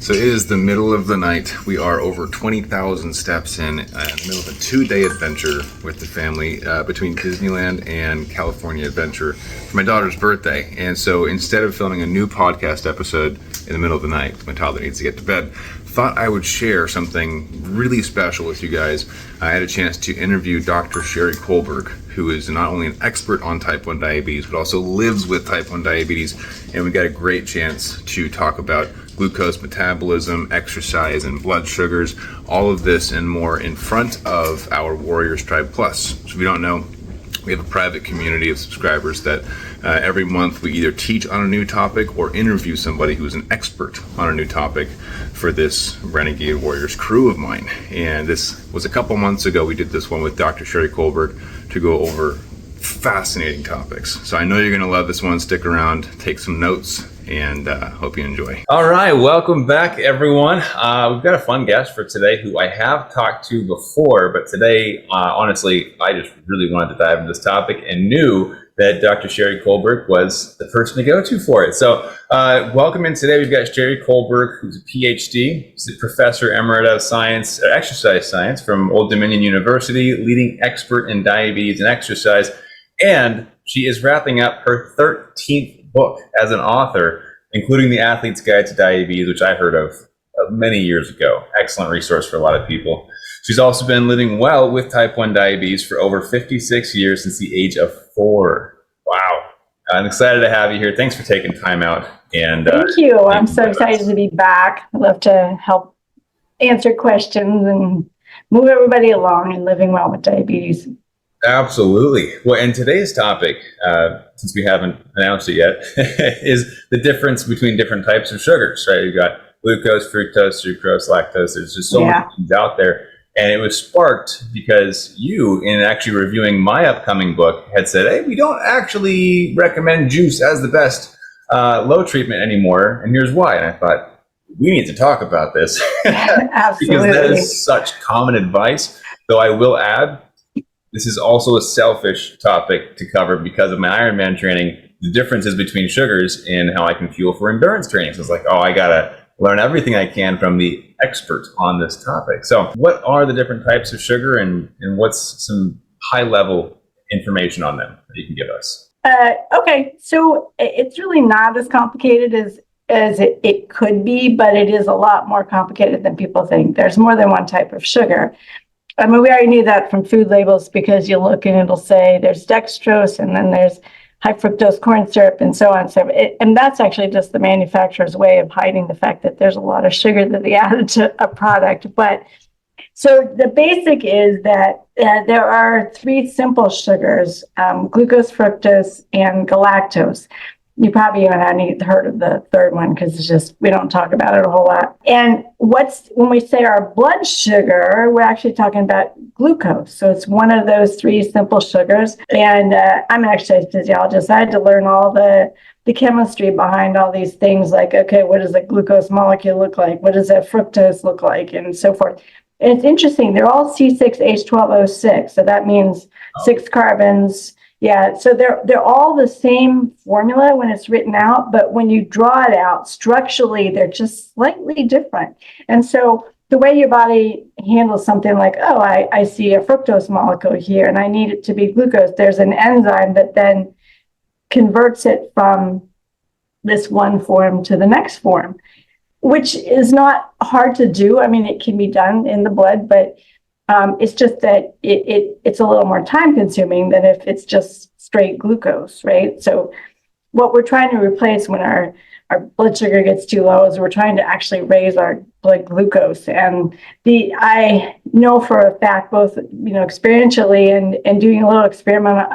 So it is the middle of the night. We are over 20,000 steps in the middle of a 2-day adventure with the family between Disneyland and California Adventure for my daughter's birthday. And so instead of filming a new podcast episode in the middle of the night, my toddler needs to get to bed, thought I would share something really special with you guys. I had a chance to interview Dr. Sheri Colberg, who is not only an expert on type 1 diabetes, but also lives with type 1 diabetes. And we got a great chance to talk about glucose metabolism, exercise, and blood sugars, all of this and more in front of our Warriors Tribe Plus. So if you don't know, we have a private community of subscribers that every month we either teach on a new topic or interview somebody who is an expert on a new topic for this Renegade Warriors crew of mine. And this was a couple months ago. We did this one with Dr. Sheri Colberg to go over fascinating topics. So I know you're going to love this one. Stick around, take some notes, and hope you enjoy. All right, welcome back, everyone. We've got a fun guest for today who I have talked to before, but today, honestly, I just really wanted to dive into this topic and knew that Dr. Sheri Colberg was the person to go to for it. So welcome in today. We've got Sheri Colberg, who's a PhD. She's a professor emerita of science, or exercise science from Old Dominion University, leading expert in diabetes and exercise. And she is wrapping up her 13th book as an author, including The Athlete's Guide to Diabetes, which I heard of many years ago. Excellent resource for a lot of people. She's also been living well with type 1 diabetes for over 56 years since the age of 4. Wow. I'm excited to have you here. Thanks for taking time out. And thank you. I'm so excited to be back. I love to help answer questions and move everybody along in living well with diabetes. Absolutely. Well, and today's topic, since we haven't announced it yet, is the difference between different types of sugars, right? You've got glucose, fructose, sucrose, lactose. There's just so many things out there. And it was sparked because you, in actually reviewing my upcoming book, had said, hey, we don't actually recommend juice as the best low treatment anymore. And here's why. And I thought, we need to talk about this. Absolutely. Because that is such common advice. Though I will add, this is also a selfish topic to cover because of my Ironman training, the differences between sugars and how I can fuel for endurance training. So it's like, I got to learn everything I can from the expert on this topic. So what are the different types of sugar and what's some high level information on them that you can give us? Okay, so it's really not as complicated as it could be, but it is a lot more complicated than people think. There's more than one type of sugar. I mean, we already knew that from food labels because you look and it'll say there's dextrose and then there's high fructose corn syrup and so on. And that's actually just the manufacturer's way of hiding the fact that there's a lot of sugar that they added to a product. But so the basic is that there are 3 simple sugars, glucose, fructose, and galactose. You probably haven't heard of the third one because it's just, we don't talk about it a whole lot. And when we say our blood sugar, we're actually talking about glucose. So it's one of those 3 simple sugars. And I'm an exercise physiologist. I had to learn all the chemistry behind all these things like, okay, what does a glucose molecule look like? What does a fructose look like? And so forth. And it's interesting. They're all C6H12O6. So that means 6 carbons. Yeah, so they're all the same formula when it's written out, but when you draw it out structurally, they're just slightly different. And so the way your body handles something like, I see a fructose molecule here and I need it to be glucose, there's an enzyme that then converts it from this one form to the next form, which is not hard to do. I mean, it can be done in the blood, but it's just that it's a little more time consuming than if it's just straight glucose, right? So what we're trying to replace when our blood sugar gets too low is we're trying to actually raise our blood glucose. And I know for a fact, both experientially and doing a little experiment,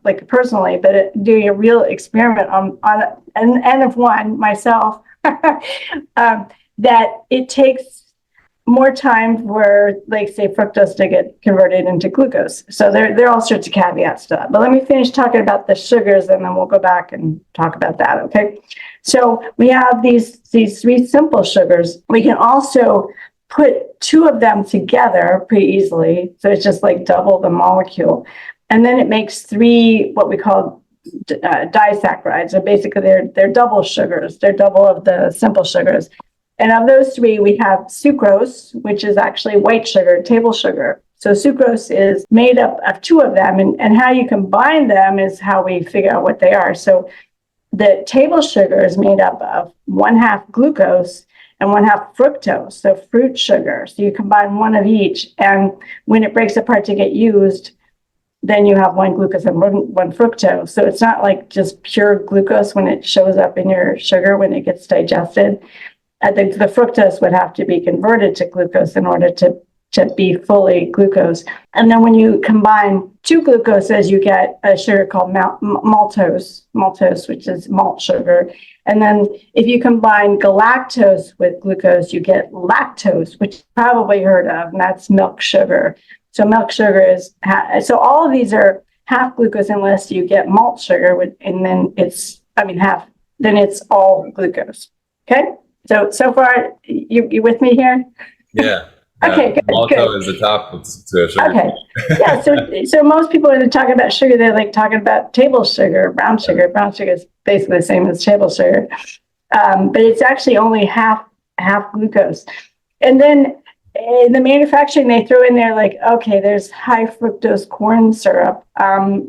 like personally, but doing a real experiment on an N of 1 myself, that it takes more time for, like, say, fructose to get converted into glucose. So there are all sorts of caveats to that. But let me finish talking about the sugars, and then we'll go back and talk about that, okay? So we have these 3 simple sugars. We can also put 2 of them together pretty easily. So it's just like double the molecule. And then it makes 3 what we call disaccharides. So basically, they're double sugars. They're double of the simple sugars. And of those three, we have sucrose, which is actually white sugar, table sugar. So sucrose is made up of two of them, and how you combine them is how we figure out what they are. So the table sugar is made up of 1/2 glucose and 1/2 fructose, so fruit sugar. So you combine one of each, and when it breaks apart to get used, then you have 1 glucose and one fructose. So it's not like just pure glucose when it shows up in your sugar when it gets digested. The fructose would have to be converted to glucose in order to be fully glucose. And then when you combine 2 glucoses, you get a sugar called maltose, which is malt sugar. And then if you combine galactose with glucose, you get lactose, which you've probably heard of, and that's milk sugar. So milk sugar is, so all of these are half glucose unless you get malt sugar, and then then it's all glucose. Okay? So far, you with me here? Yeah. Okay, good. Malto is the top to sugar. Okay. Yeah, so most people, when they talk about sugar, they're like talking about table sugar, brown sugar. Brown sugar is basically the same as table sugar. But it's actually only half glucose. And then in the manufacturing, they throw in there like, okay, there's high fructose corn syrup,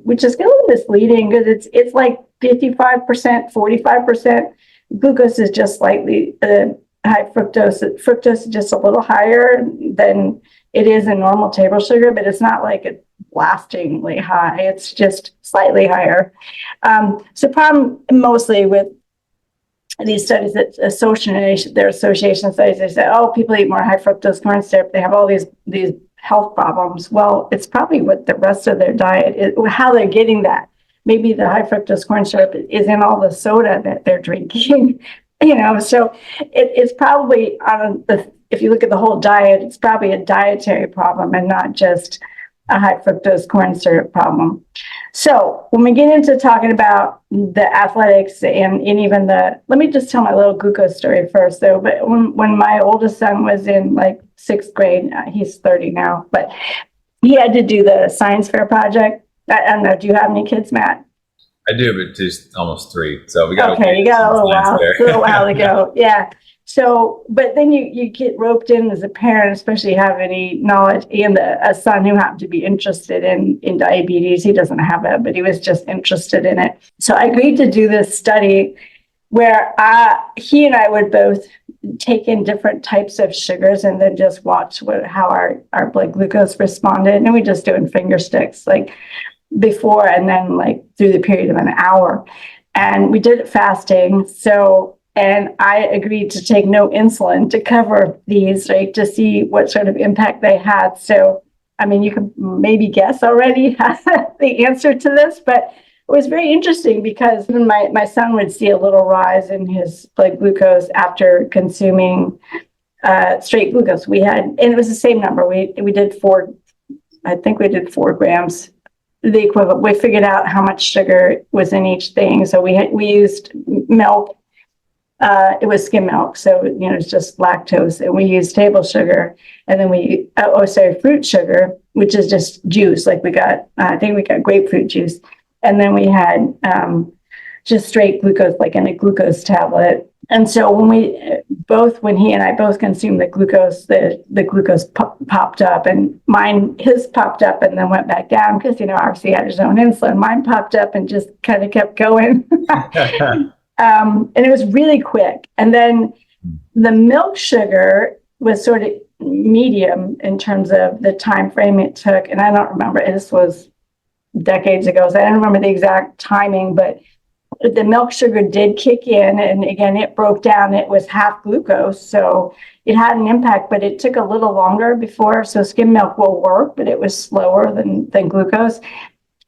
which is a little misleading because it's like 55%, 45%. Glucose is just slightly high fructose. Fructose is just a little higher than it is in normal table sugar, but it's not like it's blastingly high. It's just slightly higher. So problem mostly with these studies that their association studies, they say, oh, people eat more high fructose corn syrup, they have all these health problems. Well, it's probably what the rest of their diet is, how they're getting that. Maybe the high fructose corn syrup is in all the soda that they're drinking. So it's probably if you look at the whole diet, it's probably a dietary problem and not just a high fructose corn syrup problem. So when we get into talking about the athletics and even let me just tell my little glucose story first though. But when my oldest son was in like 6th grade, he's 30 now, but he had to do the science fair project. I don't know, do you have any kids, Matt? I do, but just almost 3. So we got okay. You got a little while to go. Yeah. So, but then you get roped in as a parent, especially have any knowledge, and a son who happened to be interested in diabetes. He doesn't have it, but he was just interested in it. So I agreed to do this study where he and I would both take in different types of sugars and then just watch how our blood glucose responded. And we just doing finger sticks, like before and then like through the period of an hour. And we did it fasting. And I agreed to take no insulin to cover these, right, to see what sort of impact they had. So, I mean, you can maybe guess already the answer to this, but it was very interesting because even my son would see a little rise in his blood glucose after consuming straight glucose. And it was the same number. We did 4 grams. The equivalent. We figured out how much sugar was in each thing. So we used milk. It was skim milk, so it's just lactose, and we used table sugar, and then fruit sugar, which is just juice. Like I think we got grapefruit juice, and then we had just straight glucose, like in a glucose tablet. And so when he and I both consumed the glucose, the glucose popped up, and his popped up and then went back down because, obviously he had his own insulin. Mine popped up and just kind of kept going. And it was really quick. And then the milk sugar was sort of medium in terms of the time frame it took. And I don't remember, this was decades ago, so I don't remember the exact timing, but the milk sugar did kick in, and again, it broke down. It was half glucose, so it had an impact, but it took a little longer before. So skim milk will work, but it was slower than glucose.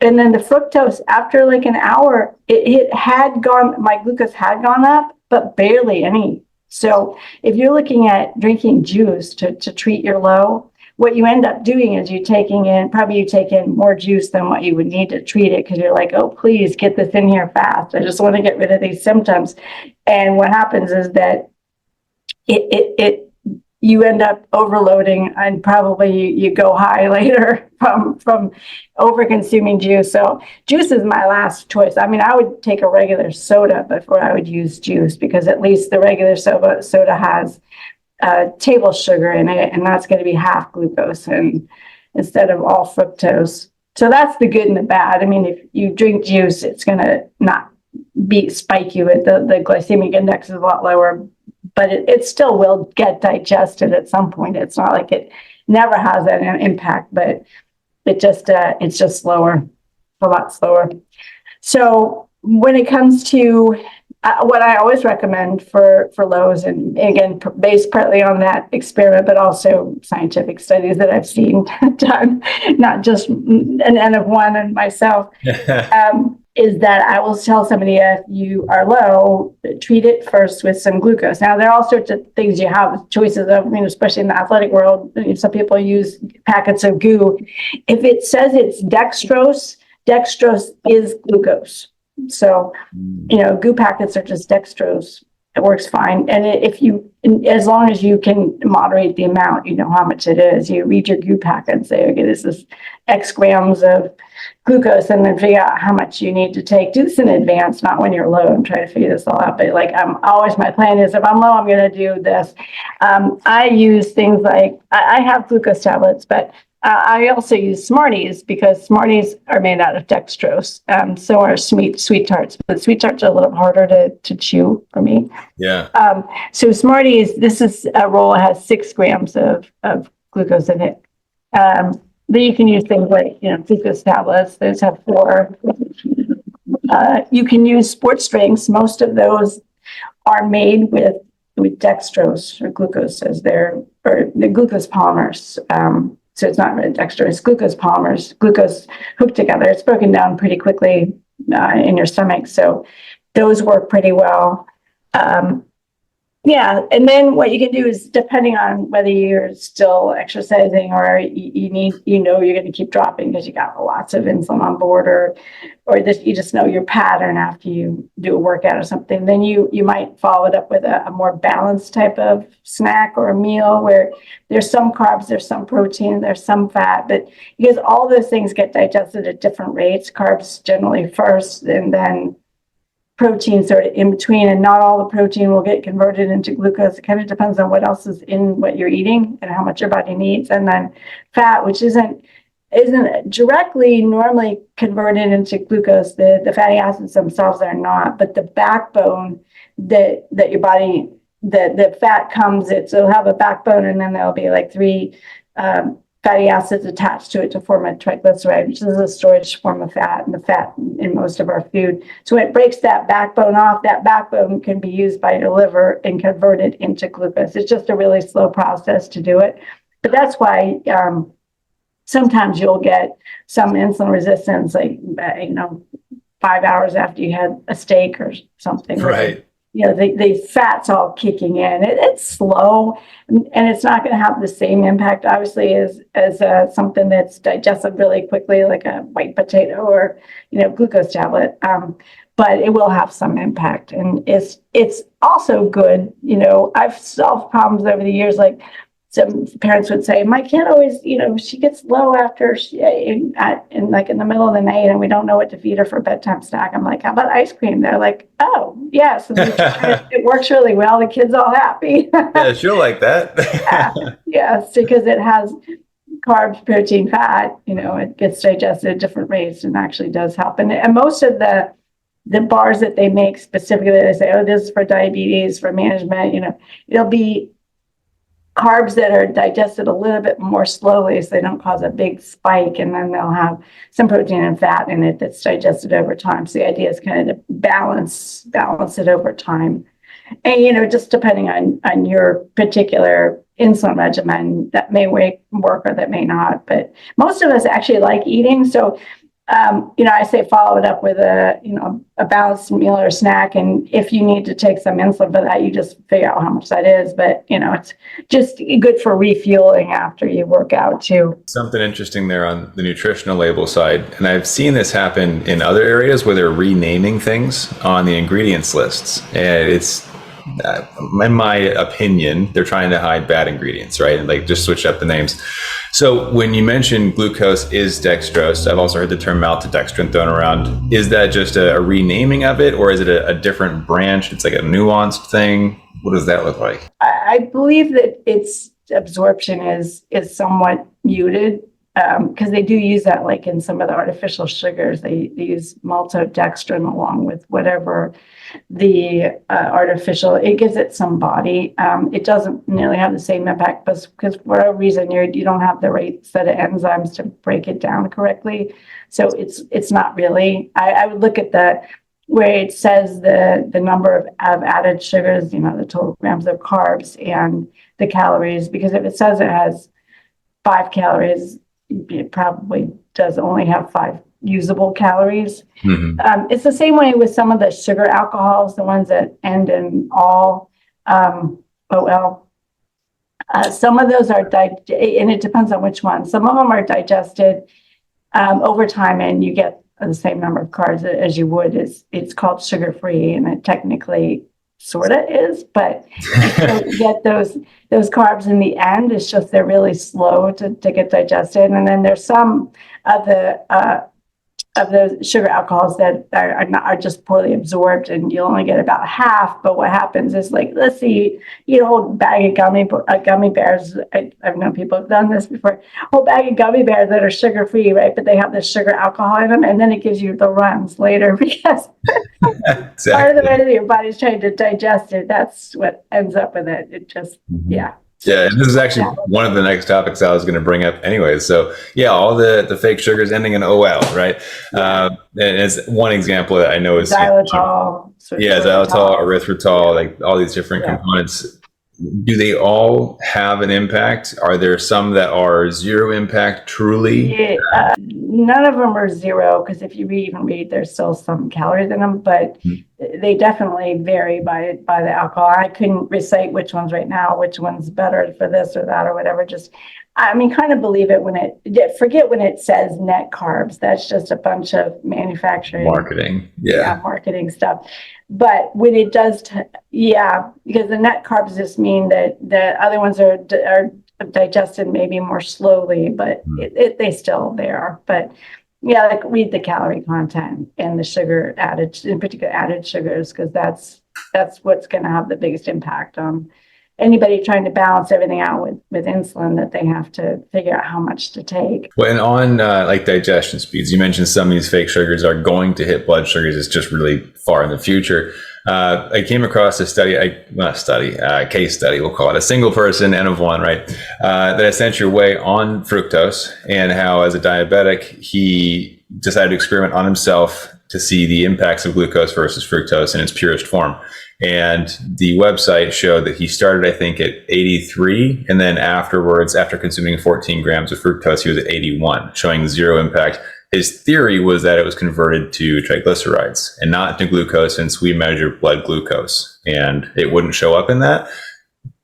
And then the fructose, after like an hour, my glucose had gone up, but barely any. So if you're looking at drinking juice to treat your low, what you end up doing is you take in more juice than what you would need to treat it, because you're like, oh, please get this in here fast. I just want to get rid of these symptoms. And what happens is that you end up overloading, and probably you go high later from over consuming juice. So juice is my last choice. I mean, I would take a regular soda before I would use juice, because at least the regular soda has table sugar in it, and that's going to be half glucose and instead of all fructose. So that's the good and the bad. I mean, if you drink juice, it's going to not spike you. The glycemic index is a lot lower, but it still will get digested at some point. It's not like it never has that impact, but it's just slower, a lot slower. So when it comes to what I always recommend for lows, and again, based partly on that experiment, but also scientific studies that I've seen done, not just an N of one and myself, is that I will tell somebody if you are low, treat it first with some glucose. Now, there are all sorts of things you have choices of, especially in the athletic world. Some people use packets of goo. If it says it's dextrose, dextrose is glucose. So, goo packets are just dextrose. It works fine. And as long as you can moderate the amount, you know how much it is. You read your goo packet and say, okay, this is X grams of glucose, and then figure out how much you need to take. Do this in advance, not when you're low, and try to figure this all out. But my plan is if I'm low, I'm going to do this. I use things like, I have glucose tablets, but I also use Smarties because Smarties are made out of dextrose. So are sweet tarts, but sweet tarts are a little harder to chew for me. Yeah. So Smarties, this is a roll that has 6 grams of glucose in it. Then you can use things like, glucose tablets. Those have 4. You can use sports drinks. Most of those are made with dextrose or glucose or the glucose polymers. So it's not really dextrose, it's glucose polymers, glucose hooked together. It's broken down pretty quickly in your stomach. So those work pretty well. And then what you can do is, depending on whether you're still exercising or you need, you're going to keep dropping because you got lots of insulin on board, or you just know your pattern after you do a workout or something, then you might follow it up with a more balanced type of snack or a meal where there's some carbs, there's some protein, there's some fat, but because all those things get digested at different rates, carbs generally first, and then protein sort of in between, and not all the protein will get converted into glucose. It kind of depends on what else is in what you're eating and how much your body needs. And then fat, which isn't directly normally converted into glucose. The fatty acids themselves are not, but the backbone that your body, the fat comes, it'll have a backbone, and then there'll be like 3 fatty acids attached to it to form a triglyceride, which is a storage form of fat, and the fat in most of our food. So when it breaks that backbone off, that backbone can be used by your liver and converted into glucose. It's just a really slow process to do it. But that's why sometimes you'll get some insulin resistance, like, 5 hours after you had a steak or something. Right. The fat's all kicking in. It's slow, and it's not going to have the same impact, obviously, as something that's digested really quickly, like a white potato or, glucose tablet. But it will have some impact, and it's also good. I've solved problems over the years, like some parents would say, my kid always, she gets low after in the middle of the night, and we don't know what to feed her for bedtime snack. I'm like, how about ice cream? They're like, oh, yes. It works really well. The kid's all happy. Yeah, she'll like that. Yes, because it has carbs, protein, fat, it gets digested at different rates and actually does help. And most of the bars that they make specifically, they say, oh, this is for diabetes, for management, it'll be carbs that are digested a little bit more slowly, so they don't cause a big spike, and then they'll have some protein and fat in it that's digested over time. So the idea is kind of to balance it over time. And, just depending on your particular insulin regimen, that may work or that may not. But most of us actually like eating. So, I say follow it up with a balanced meal or snack. And if you need to take some insulin for that, you just figure out how much that is. But, it's just good for refueling after you work out too. Something interesting there on the nutritional label side. And I've seen this happen in other areas where they're renaming things on the ingredients lists. And it's, in my opinion, they're trying to hide bad ingredients, right? And just switch up the names. So when you mention glucose is dextrose, I've also heard the term maltodextrin thrown around. Is that just a renaming of it, or is it a different branch? It's like a nuanced thing. What does that look like? I believe that its absorption is somewhat muted, because they do use that, like in some of the artificial sugars. They use maltodextrin along with whatever the artificial. It gives it some body. It doesn't nearly have the same impact, because for whatever reason you don't have the right set of enzymes to break it down correctly. So it's not really. I would look at where it says the number of added sugars, the total grams of carbs and the calories, because if it says it has 5 calories, it probably does only have 5 usable calories. Mm-hmm. It's the same way with some of the sugar alcohols, the ones that end in OL. Some of those are, and it depends on which one. Some of them are digested over time, and you get the same number of carbs as you would. It's called sugar-free, and it technically sort of is, but you don't get those carbs in the end. It's just they're really slow to get digested. And then there's some of the sugar alcohols that are just poorly absorbed, and you only get about half. But what happens is, like, let's see, a whole bag of gummy bears. I've known people have done this before. A whole bag of gummy bears that are sugar free, right? But they have this sugar alcohol in them, and then it gives you the runs later because Exactly. part of the way that your body's trying to digest it. That's what ends up with it. It just Yeah, and this is actually one of the next topics I was going to bring up anyway. So yeah, all the fake sugars ending in OL, right? And it's one example that I know is xylitol. Xylitol, erythritol, like all these different components. Do they all have an impact? Are there some that are zero impact truly? None of them are zero, because if you even read, there's still some calories in them, but they definitely vary by the alcohol. I couldn't recite which ones right now, which one's better for this or that or whatever. Just, kind of believe it forget when it says net carbs. That's just a bunch of manufacturing Marketing. Marketing stuff. But when it does, because the net carbs just mean that the other ones are digested maybe more slowly, but they still there. But like, read the calorie content and the sugar added, in particular added sugars, because that's what's going to have the biggest impact on anybody trying to balance everything out with insulin, that they have to figure out how much to take. Well, and on like digestion speeds, you mentioned some of these fake sugars are going to hit blood sugars. It's just really far in the future. I came across a case study, we'll call it, a single person, N of 1, right? That I sent your way on fructose, and how as a diabetic, he decided to experiment on himself to see the impacts of glucose versus fructose in its purest form. And the website showed that he started, I think, at 83, and then afterwards, after consuming 14 grams of fructose, he was at 81, showing zero impact. His theory was that it was converted to triglycerides and not to glucose, since we measure blood glucose, and it wouldn't show up in that.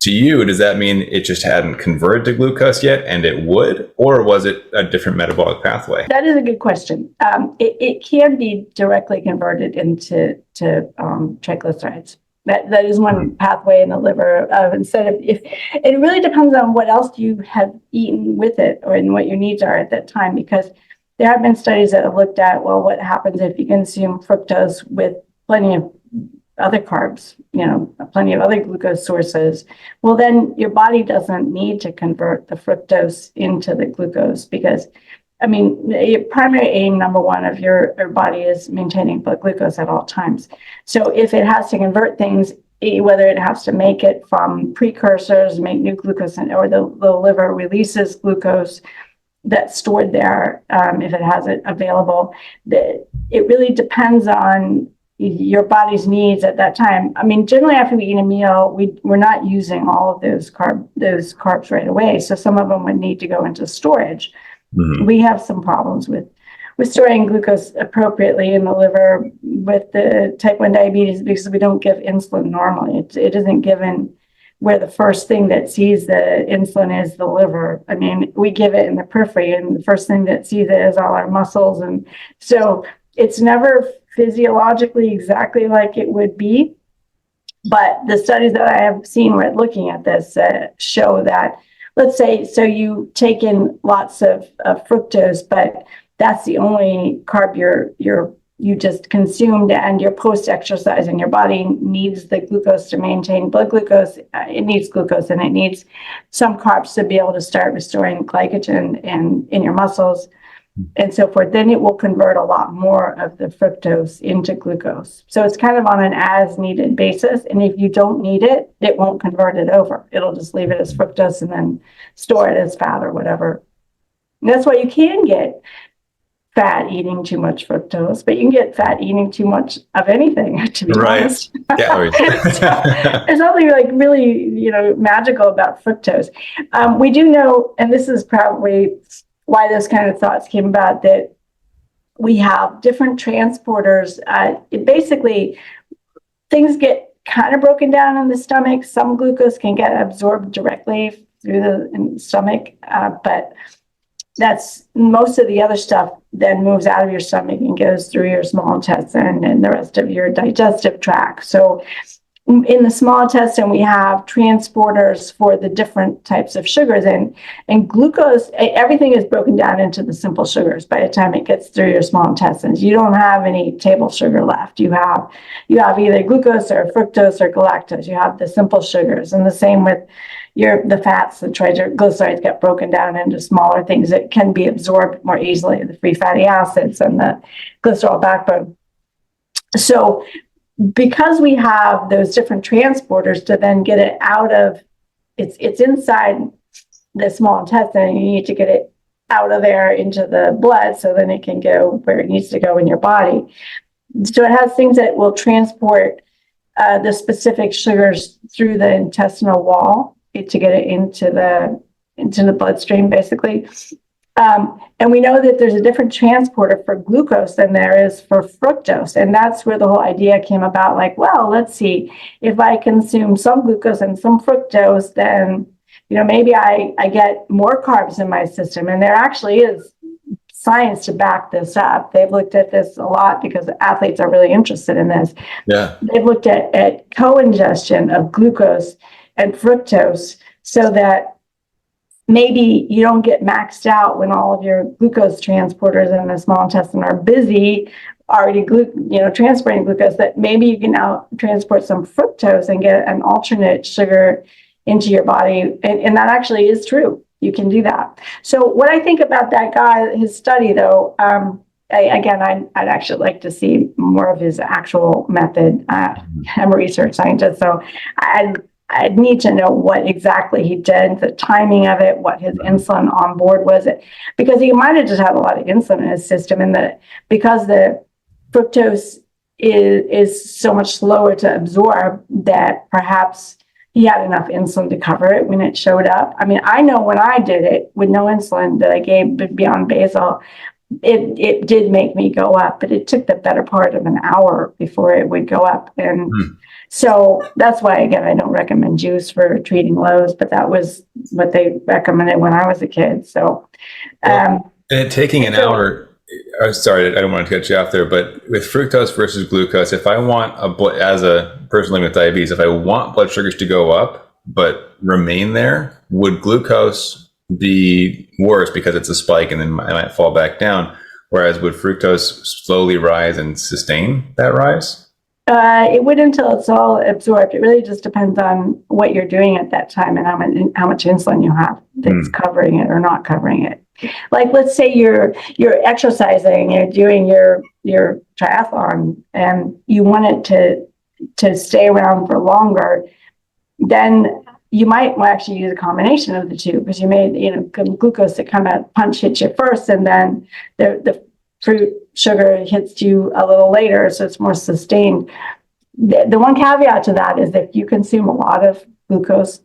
To you, does that mean it just hadn't converted to glucose yet, and it would, or was it a different metabolic pathway? That is a good question. It can be directly converted into triglycerides. That is one pathway in the liver. Instead of, if it really depends on what else you have eaten with it, or in what your needs are at that time, because there have been studies that have looked at, well, what happens if you consume fructose with plenty of other carbs, plenty of other glucose sources. Well, then your body doesn't need to convert the fructose into the glucose, because your primary aim, number one, of your body is maintaining blood glucose at all times. So if it has to convert things, whether it has to make it from precursors, make new glucose, or the liver releases glucose that's stored there, if it has it available, it really depends on your body's needs at that time. Generally after we eat a meal, we're not using all of those carbs right away. So some of them would need to go into storage. Mm-hmm. We have some problems with storing glucose appropriately in the liver with the type 1 diabetes, because we don't give insulin normally. It isn't given where the first thing that sees the insulin is the liver. We give it in the periphery, and the first thing that sees it is all our muscles. And so it's never physiologically exactly like it would be. But the studies that I have seen looking at this show that, let's say, so you take in lots of fructose, but that's the only carb you're you just consumed, and your post-exercise, and your body needs the glucose to maintain blood glucose. It needs glucose, and it needs some carbs to be able to start restoring glycogen in your muscles and so forth. Then it will convert a lot more of the fructose into glucose. So it's kind of on an as needed basis. And if you don't need it, it won't convert it over. It'll just leave it as fructose and then store it as fat or whatever. And that's why you can get fat eating too much fructose, but you can get fat eating too much of anything, to be honest. Calories. There's nothing like really, magical about fructose. We do know, and this is probably why those kind of thoughts came about, that we have different transporters. Basically, things get kind of broken down in the stomach. Some glucose can get absorbed directly through the stomach, but that's most of the other stuff then moves out of your stomach and goes through your small intestine and the rest of your digestive tract. So in the small intestine, we have transporters for the different types of sugars, and glucose, everything is broken down into the simple sugars by the time it gets through your small intestines. You don't have any table sugar left. You have either glucose or fructose or galactose. You have the simple sugars, and the same with the fats. The triglycerides get broken down into smaller things that can be absorbed more easily, the free fatty acids and the glycerol backbone. So because we have those different transporters to then get it out of, it's inside the small intestine, and you need to get it out of there into the blood so then it can go where it needs to go in your body. So it has things that will transport the specific sugars through the intestinal wall to get it into the bloodstream, basically. And we know that there's a different transporter for glucose than there is for fructose. And that's where the whole idea came about, like, well, let's see, if I consume some glucose and some fructose, then, maybe I get more carbs in my system. And there actually is science to back this up. They've looked at this a lot because athletes are really interested in this. Yeah. They've looked at co-ingestion of glucose and fructose so that maybe you don't get maxed out when all of your glucose transporters in the small intestine are busy already transporting glucose, that maybe you can now transport some fructose and get an alternate sugar into your body. And that actually is true. You can do that. So what I think about that guy, his study, though, I'd actually like to see more of his actual method. I'm a research scientist, so I'd need to know what exactly he did, the timing of it, what his insulin on board was, because he might have just had a lot of insulin in his system, and because the fructose is so much slower to absorb, that perhaps he had enough insulin to cover it when it showed up. I mean, I know when I did it with no insulin that I gave beyond basal, it did make me go up, but it took the better part of an hour before it would go up. And so that's why, again, I don't recommend juice for treating lows, but that was what they recommended when I was a kid. So, and taking an hour, sorry, I don't want to cut you off there, but with fructose versus glucose, if I want as a person living with diabetes, if I want blood sugars to go up but remain there, would glucose be worse because it's a spike and then I might fall back down? Whereas would fructose slowly rise and sustain that rise? It would until it's all absorbed. It really just depends on what you're doing at that time and how much insulin you have that's covering it or not covering it. Like, let's say you're exercising, you're doing your triathlon, and you want it to stay around for longer, then you might actually use a combination of the two, because you made glucose to come out, punch hits you first, and then the fruit sugar hits you a little later, so it's more sustained. The one caveat to that is that if you consume a lot of fructose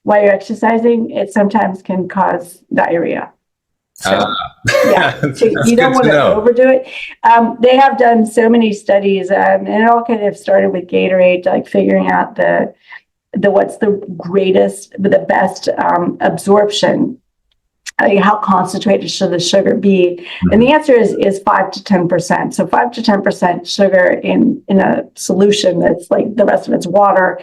while you're exercising, it sometimes can cause diarrhea. So, so you don't want to overdo it. They have done so many studies, and it all kind of started with Gatorade, like figuring out the what's the best absorption. How concentrated should the sugar be? And the answer is 5 to 10%. So 5 to 10% sugar in a solution that's like the rest of it's water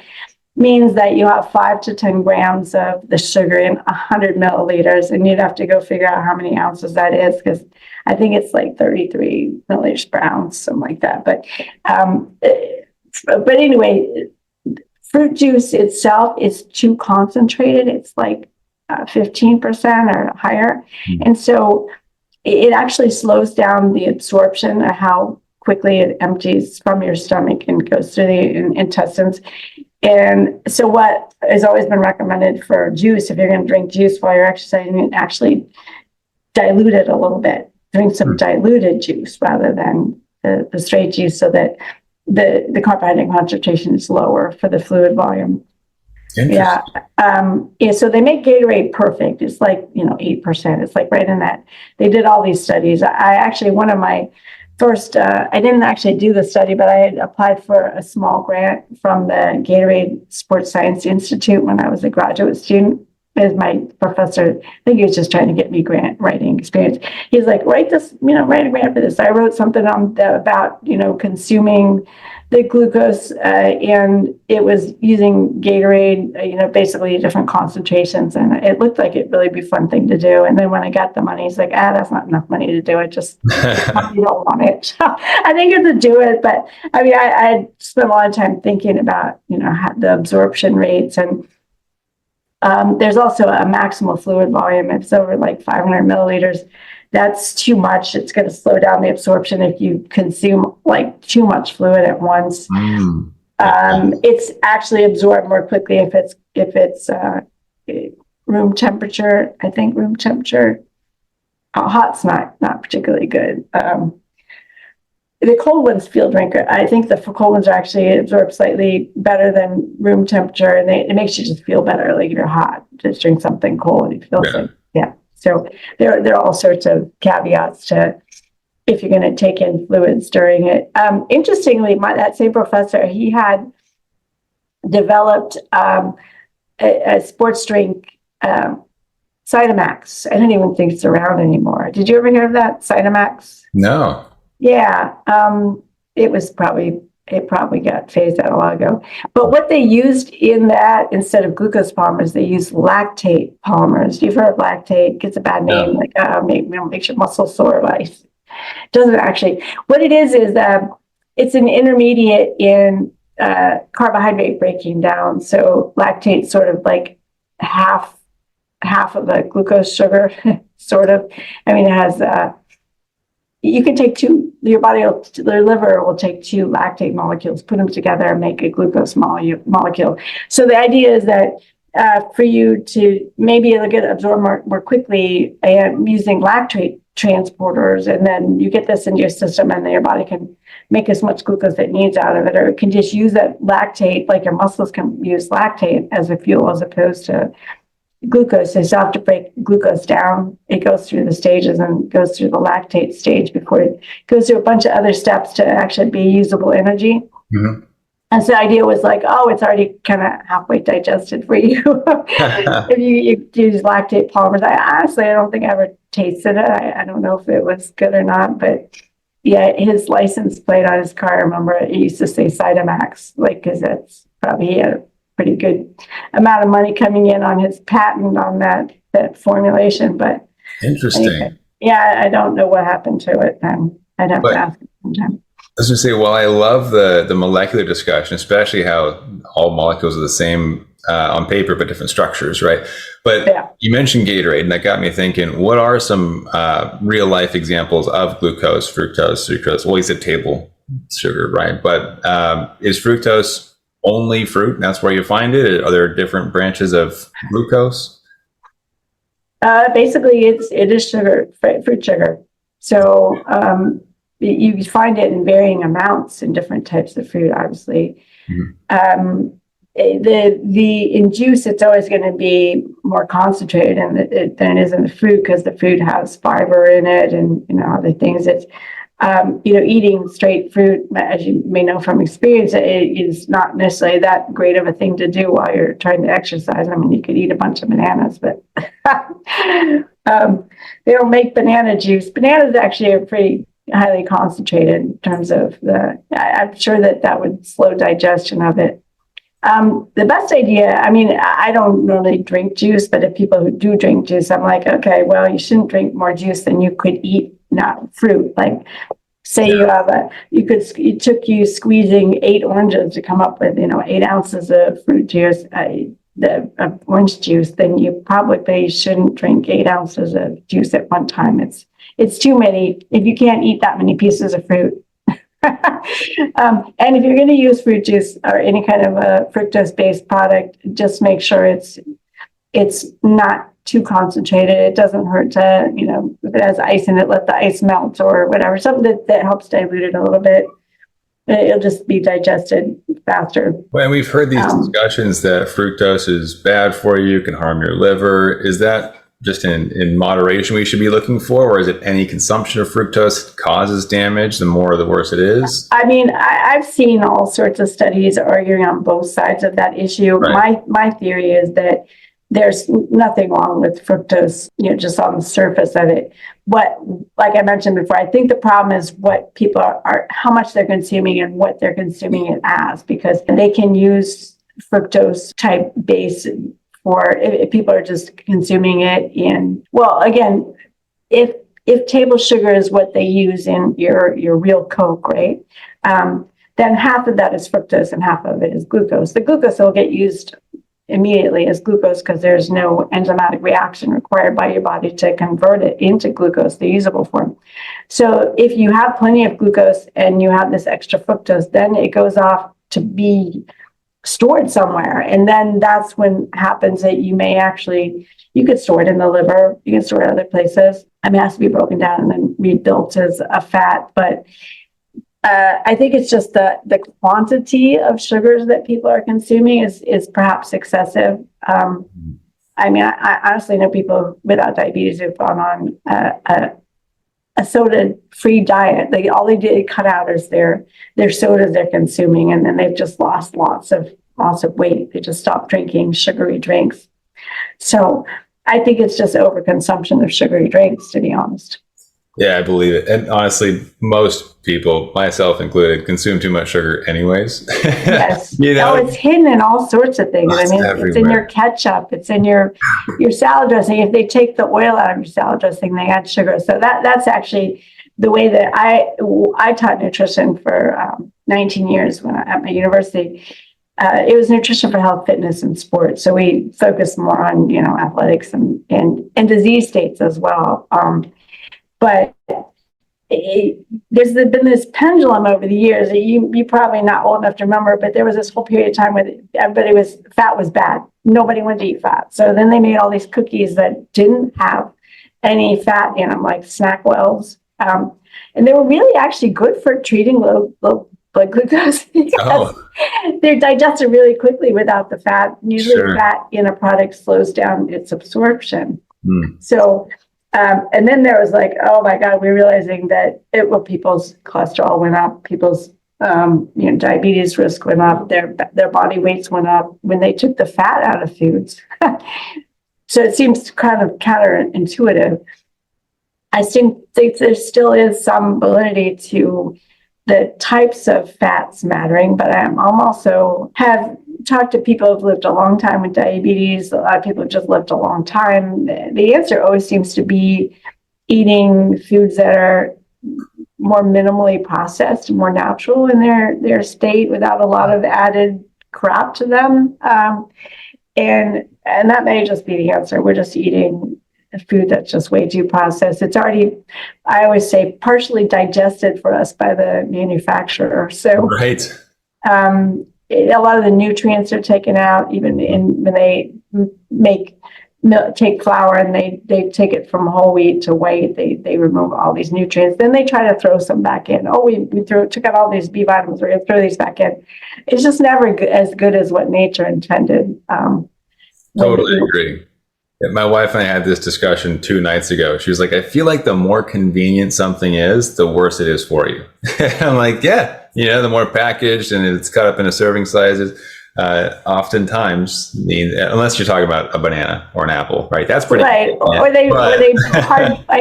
means that you have 5 to 10 grams of the sugar in 100 milliliters, and you'd have to go figure out how many ounces that is, because I think it's like 33 milliliters per ounce, something like that. But anyway, fruit juice itself is too concentrated. It's like 15% or higher. And so it actually slows down the absorption of how quickly it empties from your stomach and goes through the intestines. And so what has always been recommended for juice, if you're going to drink juice while you're exercising, actually dilute it a little bit. Drink some diluted juice rather than the straight juice, so that the carbohydrate concentration is lower for the fluid volume. Yeah. So they make Gatorade perfect. It's like, 8%. It's like right in that. They did all these studies. I actually, one of my first, I didn't actually do the study, but I had applied for a small grant from the Gatorade Sports Science Institute when I was a graduate student. As my professor, I think he was just trying to get me grant writing experience. He's like, write a grant for this. I wrote something about, consuming the glucose, and it was using Gatorade, basically different concentrations. And it looked like it'd really be a fun thing to do. And then when I got the money, he's like, that's not enough money to do it. Just, you don't want it. So I think you have to do it. But I mean, I spent a lot of time thinking about, the absorption rates. And there's also a maximal fluid volume. If it's over like 500 milliliters, that's too much. It's going to slow down the absorption if you consume like too much fluid at once. It's actually absorbed more quickly if it's room temperature. I think room temperature. Hot's not particularly good. The cold ones feel drinker. I think the cold ones are actually absorbed slightly better than room temperature, and it makes you just feel better. Like if you're hot, just drink something cold. You feel safe. Yeah. So there are all sorts of caveats to if you're going to take in fluids during it. Interestingly, that same professor, he had developed a sports drink, Cytomax. I don't even think it's around anymore. Did you ever hear of that, Cytomax? No. Yeah, it probably got phased out a while ago. But what they used in that, instead of glucose polymers, they used lactate polymers. You've heard of lactate? It gets a bad name, like makes your muscles sore. Like, doesn't actually. What it is it's an intermediate in carbohydrate breaking down. So lactate sort of like half of a glucose sugar, sort of. I mean, it has. You can take your liver will take 2 lactate molecules, put them together and make a glucose molecule. So the idea is that for you to maybe get absorbed more quickly and using lactate transporters, and then you get this into your system and then your body can make as much glucose it needs out of it, or it can just use that lactate, like your muscles can use lactate as a fuel as opposed to glucose. They still have to break glucose down. It goes through the stages and goes through the lactate stage before it goes through a bunch of other steps to actually be usable energy. And so the idea was like, it's already kind of halfway digested for you if you use lactate polymers. I don't think I ever tasted it. I don't know if it was good or not, but yeah, his license plate on his car, I remember it used to say Cytomax, like, because that's probably a pretty good amount of money coming in on his patent on that formulation. But interesting. Anyway, I don't know what happened to it. I'd have to ask him sometime. I was going to say, well, I love the molecular discussion, especially how all molecules are the same on paper, but different structures, right? But you mentioned Gatorade, and that got me thinking, what are some real life examples of glucose, fructose, sucrose? Well, you said table sugar, right? But is fructose only fruit, and that's where you find it? Are there different branches of glucose? Basically, it is sugar, fruit sugar. So you find it in varying amounts in different types of fruit, obviously. In juice, it's always going to be more concentrated than it is in the fruit, because the fruit has fiber in it and other things. It's eating straight fruit, as you may know from experience, it is not necessarily that great of a thing to do while you're trying to exercise. I mean, you could eat a bunch of bananas, but they don't make banana juice. Bananas actually are pretty highly concentrated in terms of I'm sure that would slow digestion of it. The best idea, I mean, I don't normally drink juice, but if people who do drink juice, I'm like, okay, well, you shouldn't drink more juice than you could eat not fruit. Like, say it took you squeezing 8 oranges to come up with, 8 ounces of fruit juice, orange juice, then you probably shouldn't drink 8 ounces of juice at one time. It's too many if you can't eat that many pieces of fruit. And if you're going to use fruit juice or any kind of a fructose-based product, just make sure it's not too concentrated. It doesn't hurt to, if it has ice in it, let the ice melt or whatever. Something that helps dilute it a little bit. It'll just be digested faster. Well, and we've heard these discussions that fructose is bad for you, can harm your liver. Is that just in moderation we should be looking for, or is it any consumption of fructose causes damage? The more, the worse it is? I mean, I've seen all sorts of studies arguing on both sides of that issue. Right. My theory is that there's nothing wrong with fructose, just on the surface of it. Like I mentioned before, I think the problem is what people are how much they're consuming and what they're consuming it as, because they can use fructose type base for if people are just consuming it again, if table sugar is what they use in your real Coke, right? Then half of that is fructose and half of it is glucose. The glucose will get used immediately as glucose because there's no enzymatic reaction required by your body to convert it into glucose, the usable form. So if you have plenty of glucose and you have this extra fructose, then it goes off to be stored somewhere. And then that's when happens that you could store it in the liver, you can store it other places. I mean, it has to be broken down and then rebuilt as a fat, but I think it's just the quantity of sugars that people are consuming is perhaps excessive. I mean, I honestly know people without diabetes who've gone on a soda-free diet. All they did cut out is their sodas they're consuming, and then they've just lost lots of weight. They just stopped drinking sugary drinks. So I think it's just overconsumption of sugary drinks, to be honest. Yeah, I believe it. And honestly, most people, myself included, consume too much sugar anyways. Yes. It's hidden in all sorts of things. I mean, everywhere. It's in your ketchup. It's in your salad dressing. If they take the oil out of your salad dressing, they add sugar. So that's actually the way that I taught nutrition for 19 years at my university. It was nutrition for health, fitness, and sports. So we focused more on, athletics and disease states as well. But there's been this pendulum over the years that you're probably not old enough to remember, but there was this whole period of time where fat was bad. Nobody wanted to eat fat. So then they made all these cookies that didn't have any fat in them, like Snackwells. And they were really actually good for treating low blood glucose because they're digested really quickly without the fat. Usually fat in a product slows down its absorption. So and then there was like, oh my God, we're realizing that people's cholesterol went up, people's diabetes risk went up, their body weights went up when they took the fat out of foods. So it seems kind of counterintuitive. I think there still is some validity to the types of fats mattering, but I'm also have talked to people who've lived a long time with diabetes. A lot of people have just lived a long time. The answer always seems to be eating foods that are more minimally processed, more natural in their state without a lot of added crap to them. And that may just be the answer. We're just eating food that's just way too processed. It's already, I always say, partially digested for us by the manufacturer. So a lot of the nutrients are taken out, even when they take flour and they take it from whole wheat to white, they remove all these nutrients. Then they try to throw some back in. Oh, we took out all these B vitamins. We're going to throw these back in. It's just never as good as what nature intended. Totally agree. My wife and I had this discussion 2 nights ago. She was like, I feel like the more convenient something is, the worse it is for you. I'm like, yeah, the more packaged and it's cut up into serving sizes, oftentimes, unless you're talking about a banana or an apple, right? That's pretty right. Or they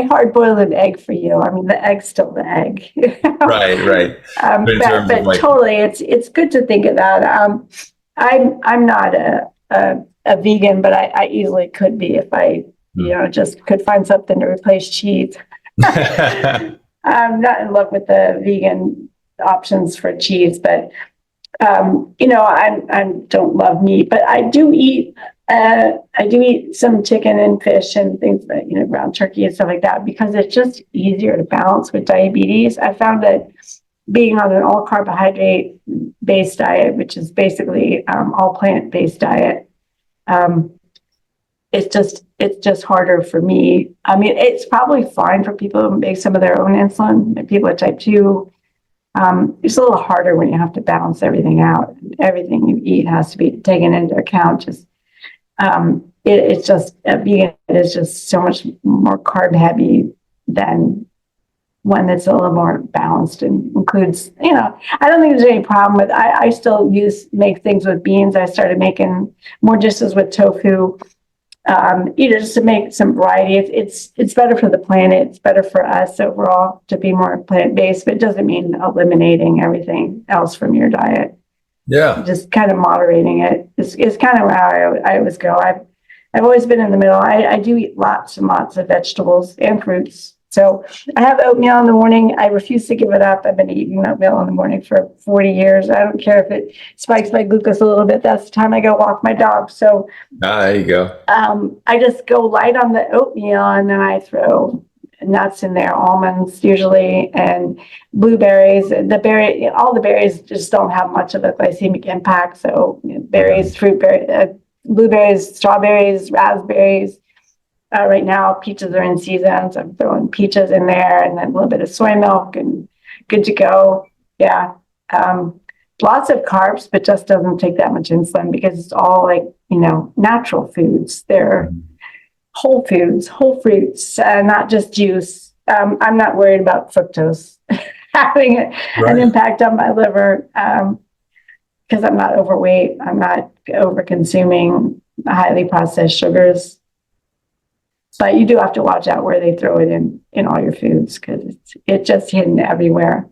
hard boil an egg for you. I mean, the egg's still the egg. Right. But totally, it's good to think of that. I'm not a vegan, but I easily could be if I, just could find something to replace cheese. I'm not in love with the vegan options for cheese, but I don't love meat, but I do eat some chicken and fish and things that, ground turkey and stuff like that, because it's just easier to balance with diabetes. I found that being on an all carbohydrate based diet, which is basically all plant based diet, it's just harder for me. I mean, it's probably fine for people who make some of their own insulin, people with type 2. It's a little harder when you have to balance everything out. Everything you eat has to be taken into account. It's just vegan is just so much more carb heavy than one that's a little more balanced and includes, I don't think there's any problem with, I still make things with beans. I started making more dishes with tofu, just to make some variety. It's better for the planet. It's better for us overall to be more plant-based, but it doesn't mean eliminating everything else from your diet. Yeah. Just kind of moderating it is kind of how I always go. I've always been in the middle. I do eat lots and lots of vegetables and fruits. So I have oatmeal in the morning. I refuse to give it up. I've been eating oatmeal in the morning for 40 years. I don't care if it spikes my glucose a little bit. That's the time I go walk my dog. So there you go. I just go light on the oatmeal, and then I throw nuts in there, almonds usually, and blueberries. All the berries just don't have much of a glycemic impact. So berries, blueberries, strawberries, raspberries. Right now, peaches are in season, so I'm throwing peaches in there, and then a little bit of soy milk, and good to go. Yeah, lots of carbs, but just doesn't take that much insulin because it's all natural foods. They're whole foods, whole fruits, not just juice. I'm not worried about fructose having an impact on my liver because I'm not overweight. I'm not over consuming highly processed sugars. But you do have to watch out where they throw it in all your foods because it's just hidden everywhere.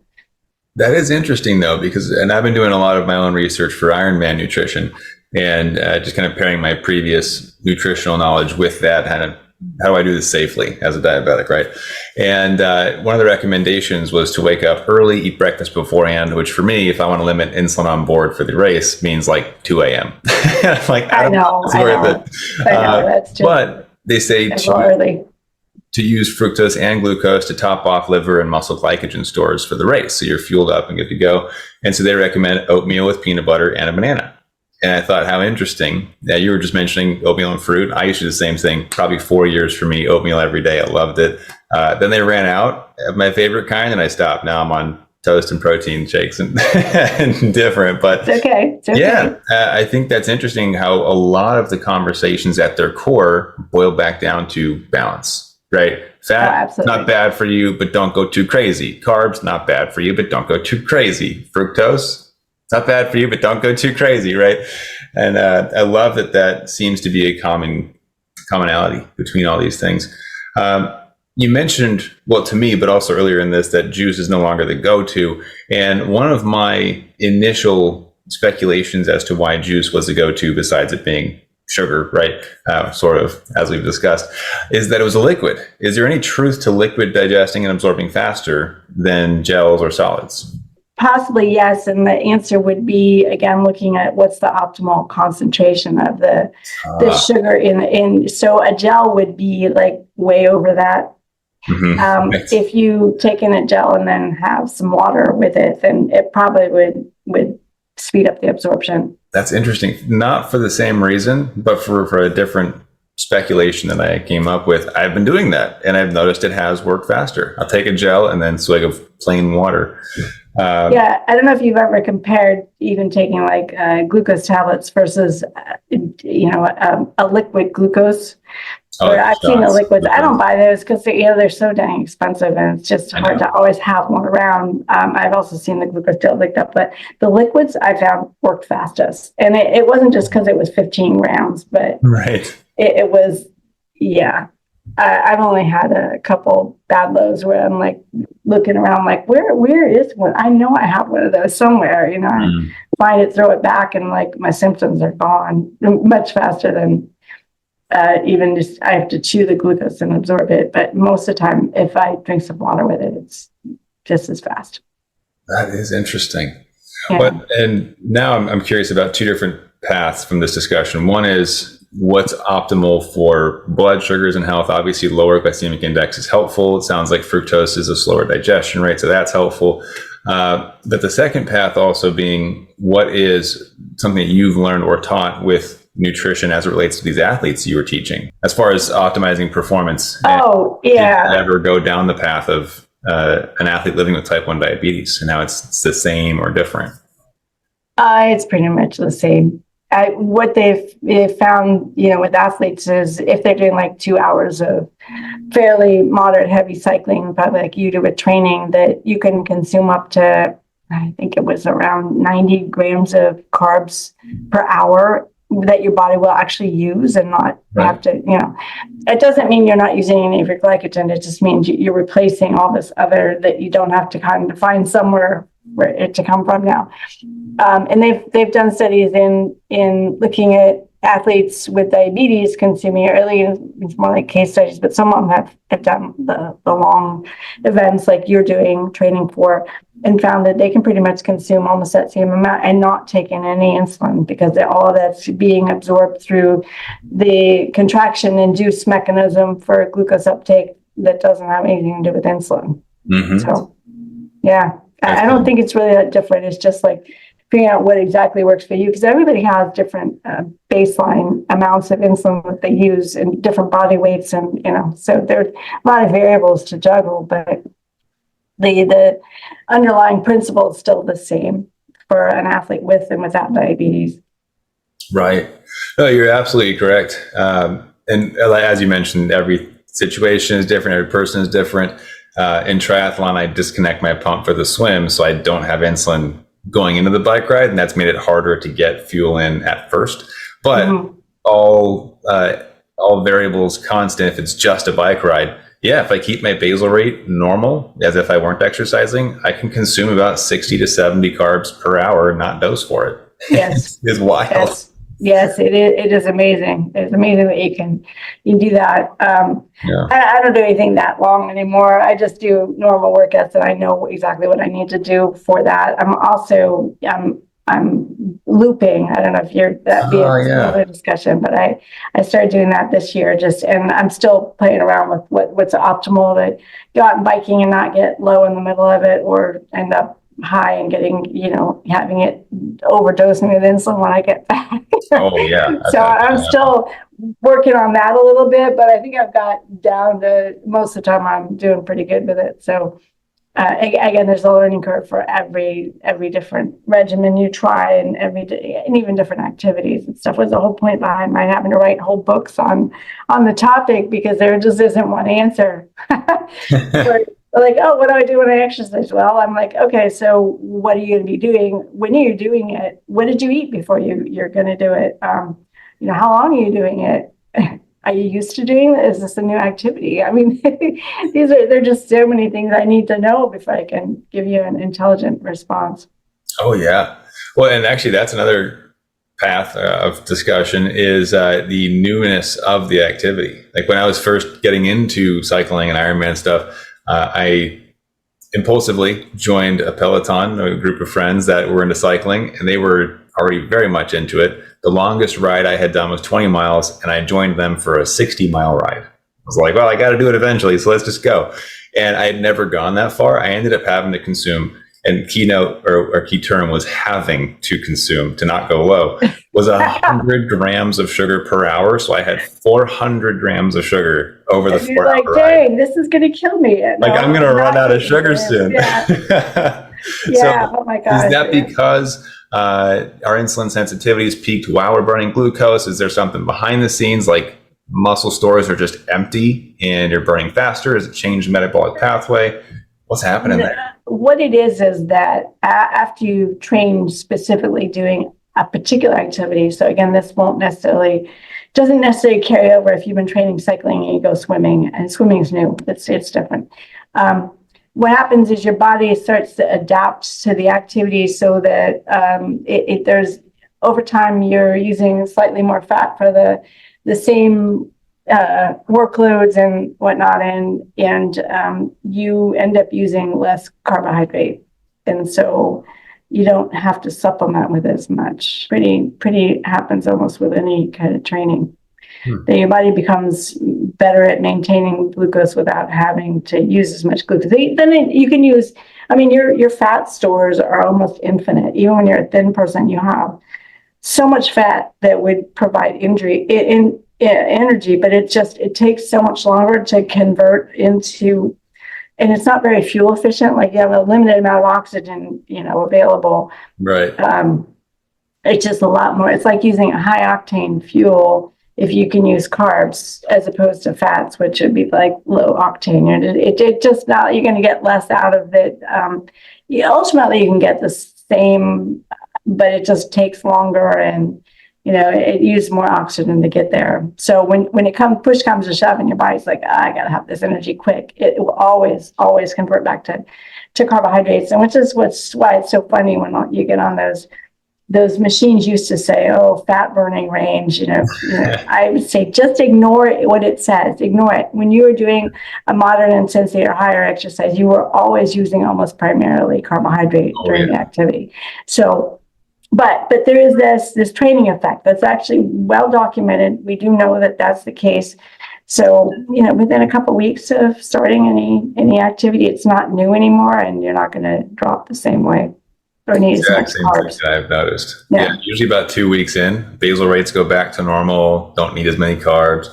That is interesting though, and I've been doing a lot of my own research for Ironman nutrition and just kind of pairing my previous nutritional knowledge with that. How do I do this safely as a diabetic, right? And one of the recommendations was to wake up early, eat breakfast beforehand, which for me, if I want to limit insulin on board for the race, means like 2 a.m. I'm like, I know. That's true. But they say to use fructose and glucose to top off liver and muscle glycogen stores for the race. So you're fueled up and good to go. And so they recommend oatmeal with peanut butter and a banana. And I thought, how interesting. Yeah, you were just mentioning oatmeal and fruit. I used to do the same thing, probably 4 years for me, oatmeal every day. I loved it. Then they ran out of my favorite kind and I stopped. Now I'm on toast and protein shakes and different, but it's okay. Yeah, I think that's interesting how a lot of the conversations at their core boil back down to balance, right? Fat, not bad for you, but don't go too crazy. Carbs, not bad for you, but don't go too crazy. Fructose, not bad for you, but don't go too crazy, right? And I love that seems to be a commonality between all these things. You mentioned, well, to me, but also earlier in this, that juice is no longer the go-to. And one of my initial speculations as to why juice was the go-to, besides it being sugar, right, sort of, as we've discussed, is that it was a liquid. Is there any truth to liquid digesting and absorbing faster than gels or solids? Possibly, yes. And the answer would be, again, looking at what's the optimal concentration of the sugar in. So a gel would be like way over that. If you take in a gel and then have some water with it, then it probably would speed up the absorption. That's interesting. Not for the same reason, but for a different speculation that I came up with. I've been doing that and I've noticed it has worked faster. I'll take a gel and then swig of plain water. I don't know if you've ever compared even taking like glucose tablets versus a liquid glucose. I've seen the liquids. I don't buy those because they're so dang expensive and it's just hard to always have one around. I've also seen the glucose gel licked up, but the liquids I found worked fastest. And it wasn't just because it was 15 grams, but right. It was, yeah. I've only had a couple bad lows where I'm like looking around, like, where is one? I know I have one of those somewhere, you know. I find it, throw it back, and like my symptoms are gone much faster than even just I have to chew the glucose and absorb it. But most of the time, if I drink some water with it, it's just as fast. That is interesting. Yeah. But and now I'm curious about two different paths from this discussion. One is what's optimal for blood sugars and health. Obviously, lower glycemic index is helpful. It sounds like fructose is a slower digestion rate, so that's helpful. But the second path also being what is something that you've learned or taught with nutrition as it relates to these athletes you were teaching, as far as optimizing performance. Oh, yeah. Did you ever go down the path of an athlete living with type 1 diabetes, and now it's the same or different? It's pretty much the same. What they've found, you know, with athletes is if they're doing like 2 hours of fairly moderate heavy cycling, probably like you do with training, that you can consume up to, I think it was around 90 grams of carbs per hour that your body will actually use and not have to, you know. It doesn't mean you're not using any of your glycogen. It just means you're replacing all this other that you don't have to kind of find somewhere where it to come from now. And they've done studies in looking at athletes with diabetes consuming early, it's more like case studies, but some of them have done the long events like you're doing training for, and found that they can pretty much consume almost that same amount and not take in any insulin, because all of that's being absorbed through the contraction induced mechanism for glucose uptake that doesn't have anything to do with insulin. So yeah, I don't think it's really that different. It's just like figuring out what exactly works for you, because everybody has different baseline amounts of insulin that they use and different body weights, and you know, so there's a lot of variables to juggle, but the underlying principle is still the same for an athlete with and without diabetes. Right. No, you're absolutely correct. And as you mentioned, every situation is different. Every person is different. In triathlon, I disconnect my pump for the swim, so I don't have insulin going into the bike ride, and that's made it harder to get fuel in at first. But all variables constant. If it's just a bike ride, yeah, if I keep my basal rate normal, as if I weren't exercising, I can consume about 60 to 70 carbs per hour and not dose for it. Yes. It's wild. Yes, it is. It is amazing. It's amazing that you can do that. I don't do anything that long anymore. I just do normal workouts, and I know exactly what I need to do for that. I'm also I'm looping. I don't know if you're that be another discussion, but I started doing that this year. And I'm still playing around with what's optimal to go out and biking and not get low in the middle of it, or end up high and getting, you know, having it overdosing with insulin when I get back. Oh yeah. So I'm still working on that a little bit, but I think I've got down to most of the time I'm doing pretty good with it. So again, there's a learning curve for every different regimen you try, and and even different activities and stuff. Was the whole point behind my having to write whole books on the topic, because there just isn't one answer. Like, oh, what do I do when I exercise? Well, I'm like, okay, so what are you going to be doing when you're doing it? What did you eat before you're going to do it? You know, how long are you doing it? Are you used to doing it? Is this a new activity? I mean, there are just so many things I need to know before I can give you an intelligent response. Oh yeah. Well, and actually that's another path of discussion is the newness of the activity. Like when I was first getting into cycling and Ironman stuff, I impulsively joined a Peloton, a group of friends that were into cycling, and they were already very much into it. The longest ride I had done was 20 miles, and I joined them for a 60-mile ride. I was like, well, I got to do it eventually, so let's just go. And I had never gone that far. I ended up having to consume, and keynote or key term was having to consume, to not go low, was 100 grams of sugar per hour. So I had 400 grams of sugar over the 4 hour ride. Dang, this is going to kill me. Like, I'm going to run out of sugar soon. Yeah. So oh my gosh. Is that because our insulin sensitivity is peaked while we're burning glucose? Is there something behind the scenes, like muscle stores are just empty and you're burning faster? Has it changed the metabolic pathway? What's happening there? What it is that after you train specifically doing a particular activity, so again, this won't necessarily doesn't necessarily carry over if you've been training cycling and you go swimming, and swimming is new. It's different. What happens is your body starts to adapt to the activity so that there's over time you're using slightly more fat for the same workloads and whatnot, and you end up using less carbohydrate, and so you don't have to supplement with as much. Pretty happens almost with any kind of training. That your body becomes better at maintaining glucose without having to use as much glucose. Then you can use, I mean, your fat stores are almost infinite. Even when you're a thin person, you have so much fat that would provide energy, but it takes so much longer to convert into, and it's not very fuel efficient. Like you have a limited amount of oxygen, available. Right. It's just a lot more. It's like using a high octane fuel if you can use carbs as opposed to fats, which would be like low octane. It just not, you're going to get less out of it. Ultimately, you can get the same, but it just takes longer, and it uses more oxygen to get there. So when push comes to shove, and your body's like, I got to have this energy quick, it will always convert back to carbohydrates, and which is why it's so funny when you get on those machines used to say, fat burning range, I would say just ignore what it says. Ignore it. When you were doing a moderate intensity or higher exercise, you were always using almost primarily carbohydrate during the activity. So, but there is this training effect that's actually well documented. We do know that that's the case. So, within a couple of weeks of starting any activity, it's not new anymore, and you're not going to drop the same way. Or need as much carbs. I've noticed. Yeah, usually about 2 weeks in, basal rates go back to normal. Don't need as many carbs.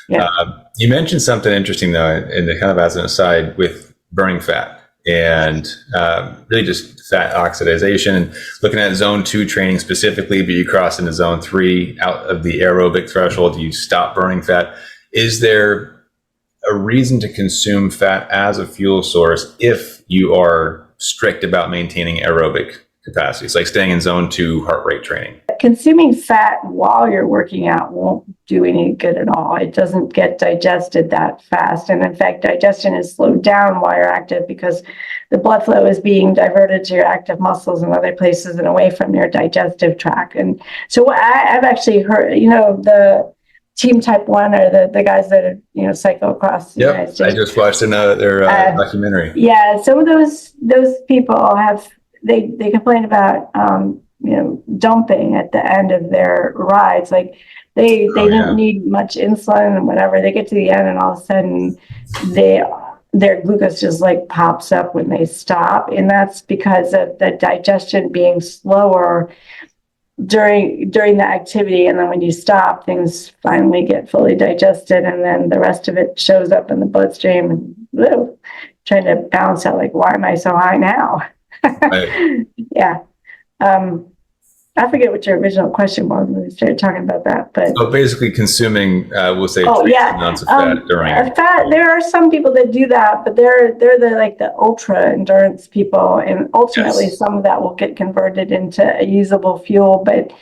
Yeah. You mentioned something interesting though, and kind of as an aside, with burning fat and really just fat oxidation. And looking at zone 2 training specifically, but you cross into zone 3 out of the aerobic threshold, you stop burning fat. Is there a reason to consume fat as a fuel source if you are strict about maintaining aerobic capacities, like staying in zone 2 heart rate training? Consuming fat while you're working out won't do any good at all. It doesn't get digested that fast. And in fact, digestion is slowed down while you're active because the blood flow is being diverted to your active muscles and other places and away from your digestive tract. And so I've actually heard, the Team Type 1 are the guys that are, cycle across the United States. I just watched their documentary. Yeah, some of those people have, they complain about, dumping at the end of their rides. Like they didn't need much insulin and whatever. They get to the end and all of a sudden their glucose just like pops up when they stop. And that's because of the digestion being slower during the activity, and then when you stop, things finally get fully digested, and then the rest of it shows up in the bloodstream, and trying to balance out, like, why am I so high now? Right. Yeah. I forget what your original question was when we started talking about that, but so basically consuming, we'll say, amounts of fat during fat. There are some people that do that, but they're the ultra endurance people, and ultimately some of that will get converted into a usable fuel, but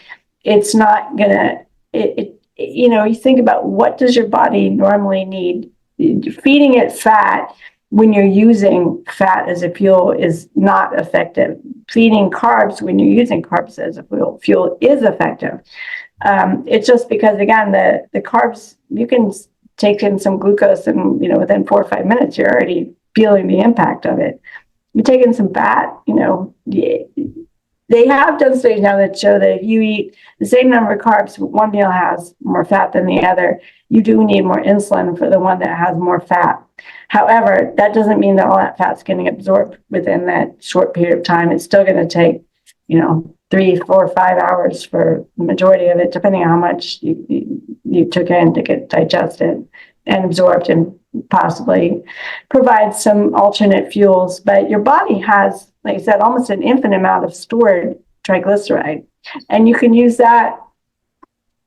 it's not gonna. You think about, what does your body normally need? Feeding it fat when you're using fat as a fuel is not effective. Feeding carbs when you're using carbs as a fuel is effective. It's just because, again, the carbs, you can take in some glucose and, within 4 or 5 minutes, you're already feeling the impact of it. You take in some fat, they have done studies now that show that if you eat the same number of carbs, one meal has more fat than the other, you do need more insulin for the one that has more fat. However, that doesn't mean that all that fat's getting absorbed within that short period of time. It's still going to take, 3, 4, 5 hours for the majority of it, depending on how much you took in to get digested and absorbed, and possibly provide some alternate fuels. But your body has, like I said, almost an infinite amount of stored triglyceride, and you can use that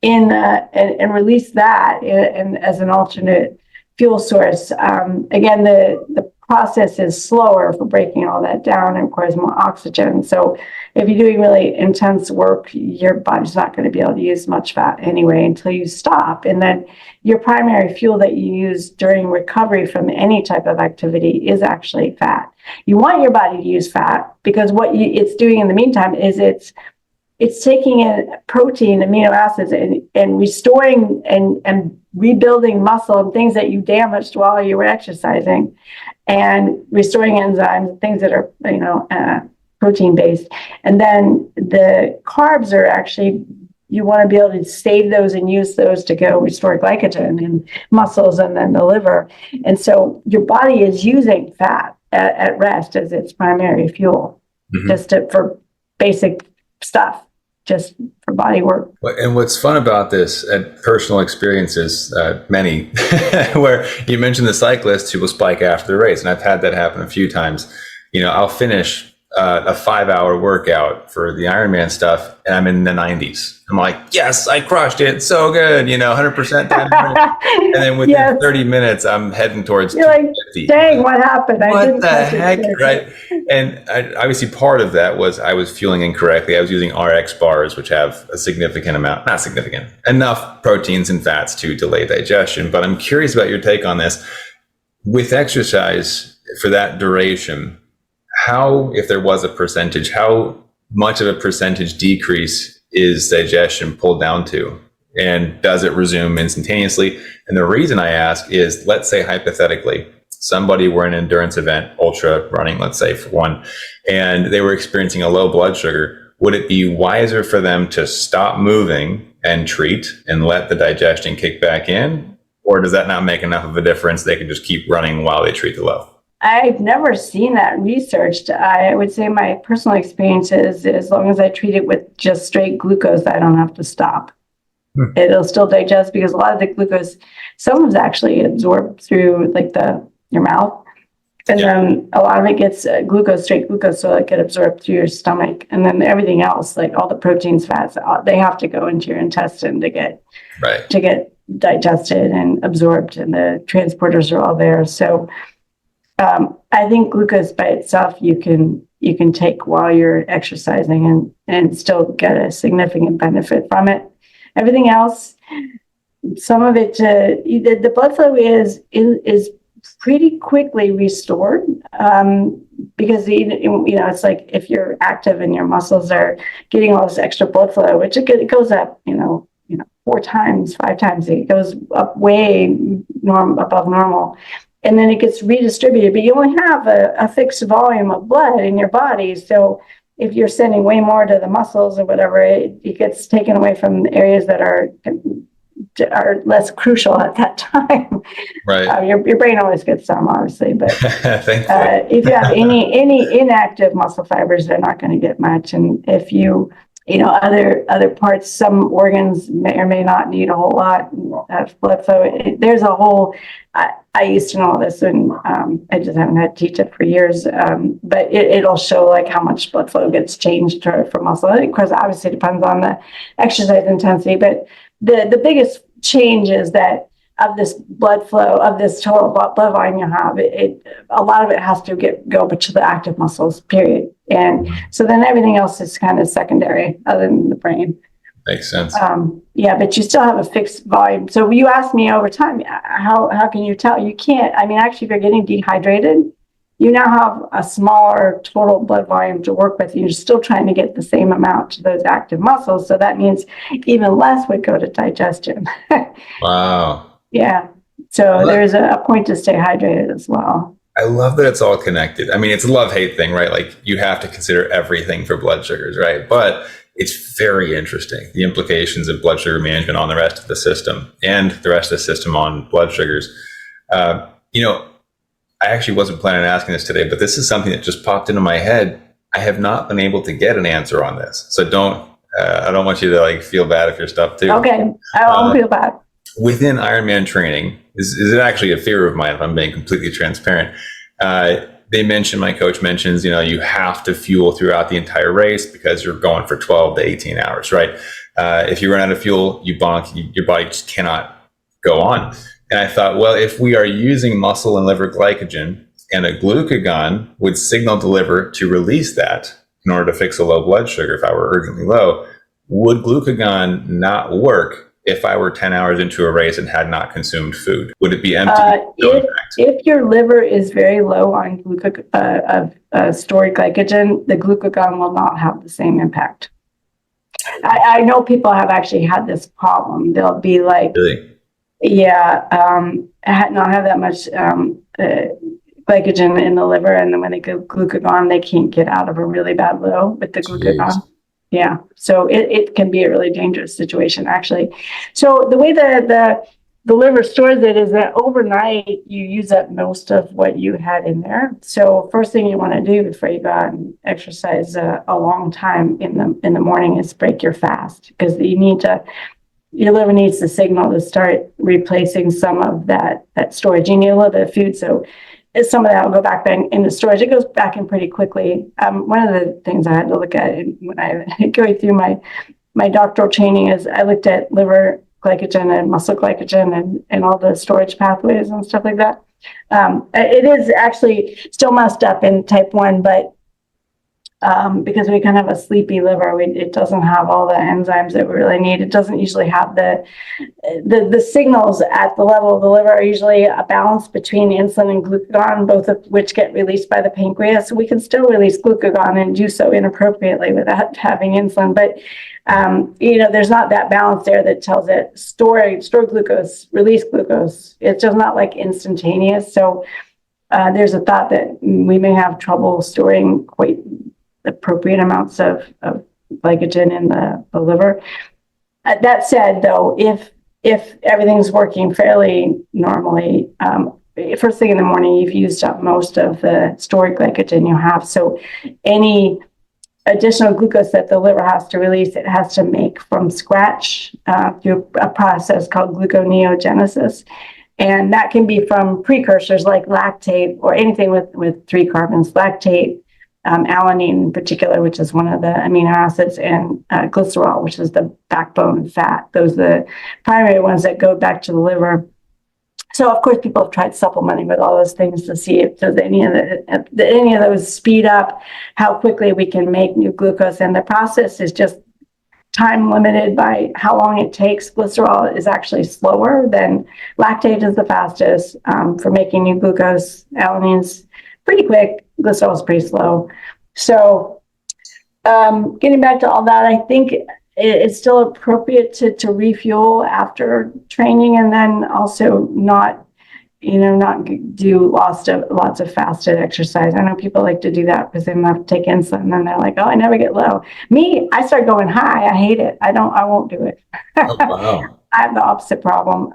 and release that in as an alternate fuel source. Again, the process is slower for breaking all that down and requires more oxygen. So if you're doing really intense work, your body's not going to be able to use much fat anyway until you stop. And then your primary fuel that you use during recovery from any type of activity is actually fat. You want your body to use fat because what it's doing in the meantime is it's taking in protein, amino acids, and restoring and rebuilding muscle and things that you damaged while you were exercising, and restoring enzymes, things that are, protein based. And then the carbs are actually, you want to be able to save those and use those to go restore glycogen in muscles and then the liver. And so your body is using fat at rest as its primary fuel, just for basic stuff, just for body work. And what's fun about this, and personal experiences, many, where you mentioned the cyclists who will spike after the race, and I've had that happen a few times. I'll finish a 5-hour workout for the Ironman stuff, and I'm in the 90s. I'm like, yes, I crushed it, so good, 100% time. And then within 30 minutes, I'm heading towards 250. Dang, what happened? What the heck, right? And obviously part of that was I was fueling incorrectly. I was using RX bars, which have a significant amount, not significant, enough proteins and fats to delay digestion. But I'm curious about your take on this. With exercise for that duration, how, if there was a percentage, how much of a percentage decrease is digestion pulled down to? And does it resume instantaneously? And the reason I ask is, let's say hypothetically, somebody were in an endurance event, ultra running, let's say for one, and they were experiencing a low blood sugar. Would it be wiser for them to stop moving and treat and let the digestion kick back in? Or does that not make enough of a difference? They can just keep running while they treat the low? I've never seen that researched. I would say my personal experience is as long as I treat it with just straight glucose, I don't have to stop. It'll still digest because a lot of the glucose, some of it's actually absorbed through your mouth. And then a lot of it gets straight glucose, so it gets absorbed through your stomach. And then everything else, like all the proteins, fats, they have to go into your intestine to get digested and absorbed, and the transporters are all there. So I think glucose by itself you can take while you're exercising and still get a significant benefit from it. Everything else, some of it, the blood flow is pretty quickly restored, because it's like if you're active and your muscles are getting all this extra blood flow, which it goes up 4 times, 5 times, it goes up way above normal. And then it gets redistributed, but you only have a fixed volume of blood in your body. So if you're sending way more to the muscles or whatever, it gets taken away from the areas that are less crucial at that time. Right. Your brain always gets some, obviously, but if you have any inactive muscle fibers, they're not going to get much. And if you other parts, some organs may or may not need a whole lot of blood flow. There's a whole, I used to know all this, and I just haven't had to teach it for years, but it'll show like how much blood flow gets changed for muscle. Of course, obviously depends on the exercise intensity, but the biggest change is that of this blood flow, of this total blood volume you have, a lot of it has to go to the active muscles, period. And so then everything else is kind of secondary other than the brain. Makes sense. But you still have a fixed volume. So you asked me over time, how can you tell? You can't. I mean, actually, if you're getting dehydrated, you now have a smaller total blood volume to work with. You're still trying to get the same amount to those active muscles. So that means even less would go to digestion. Wow. Yeah. So there's a point to stay hydrated as well. I love that it's all connected. I mean, it's a love-hate thing, right? Like you have to consider everything for blood sugars, right? But it's very interesting, the implications of blood sugar management on the rest of the system and the rest of the system on blood sugars. I actually wasn't planning on asking this today, but this is something that just popped into my head. I have not been able to get an answer on this. So I don't want you to feel bad if you're stuck too. Okay. I won't feel bad. Within Ironman training, is it actually a fear of mine if I'm being completely transparent? My coach mentions, you have to fuel throughout the entire race because you're going for 12 to 18 hours, right? If you run out of fuel, you bonk, your body just cannot go on. And I thought, well, if we are using muscle and liver glycogen, and a glucagon would signal the liver to release that, in order to fix a low blood sugar if I were urgently low. Would glucagon not work if I were 10 hours into a race and had not consumed food? Would it be empty? If your liver is very low on stored glycogen, the glucagon will not have the same impact. I know people have actually had this problem. They'll be like, Really? Yeah, not have that much glycogen in the liver, and then when they go glucagon, they can't get out of a really bad low with the glucagon. Jeez. Yeah, so it can be a really dangerous situation, actually. So the way the liver stores it is that overnight you use up most of what you had in there. So first thing you want to do before you go out and exercise a long time in the morning is break your fast, because your liver needs the signal to start replacing some of that storage. You need a little bit of food, so some of that will go back into storage. It goes back in pretty quickly. One of the things I had to look at when I go through my doctoral training is I looked at liver glycogen and muscle glycogen and all the storage pathways and stuff like that. It is actually still messed up in type 1, but because we kind of have a sleepy liver, it doesn't have all the enzymes that we really need. It doesn't usually have the signals at the level of the liver are usually a balance between insulin and glucagon, both of which get released by the pancreas. So we can still release glucagon and do so inappropriately without having insulin. But there's not that balance there that tells it store glucose, release glucose. It's just not like instantaneous. So there's a thought that we may have trouble storing quite appropriate amounts of glycogen in the liver. That said, though, if everything's working fairly normally, first thing in the morning, you've used up most of the stored glycogen you have. So any additional glucose that the liver has to release, it has to make from scratch through a process called gluconeogenesis. And that can be from precursors like lactate or anything with 3 carbons, lactate, alanine in particular, which is one of the amino acids, and glycerol, which is the backbone fat. Those are the primary ones that go back to the liver. So, of course, people have tried supplementing with all those things to see if does any of those speed up how quickly we can make new glucose. And the process is just time limited by how long it takes. Glycerol is actually slower than lactate is the fastest for making new glucose. Alanine's pretty quick. Glycerol is pretty slow. So getting back to all that, I think it's still appropriate to refuel after training, and then also not do lots of fasted exercise. I know people like to do that because they don't have to take insulin, and then they're like, oh, I never get low. Me, I start going high. I hate it. I won't do it. Oh, wow. I have the opposite problem.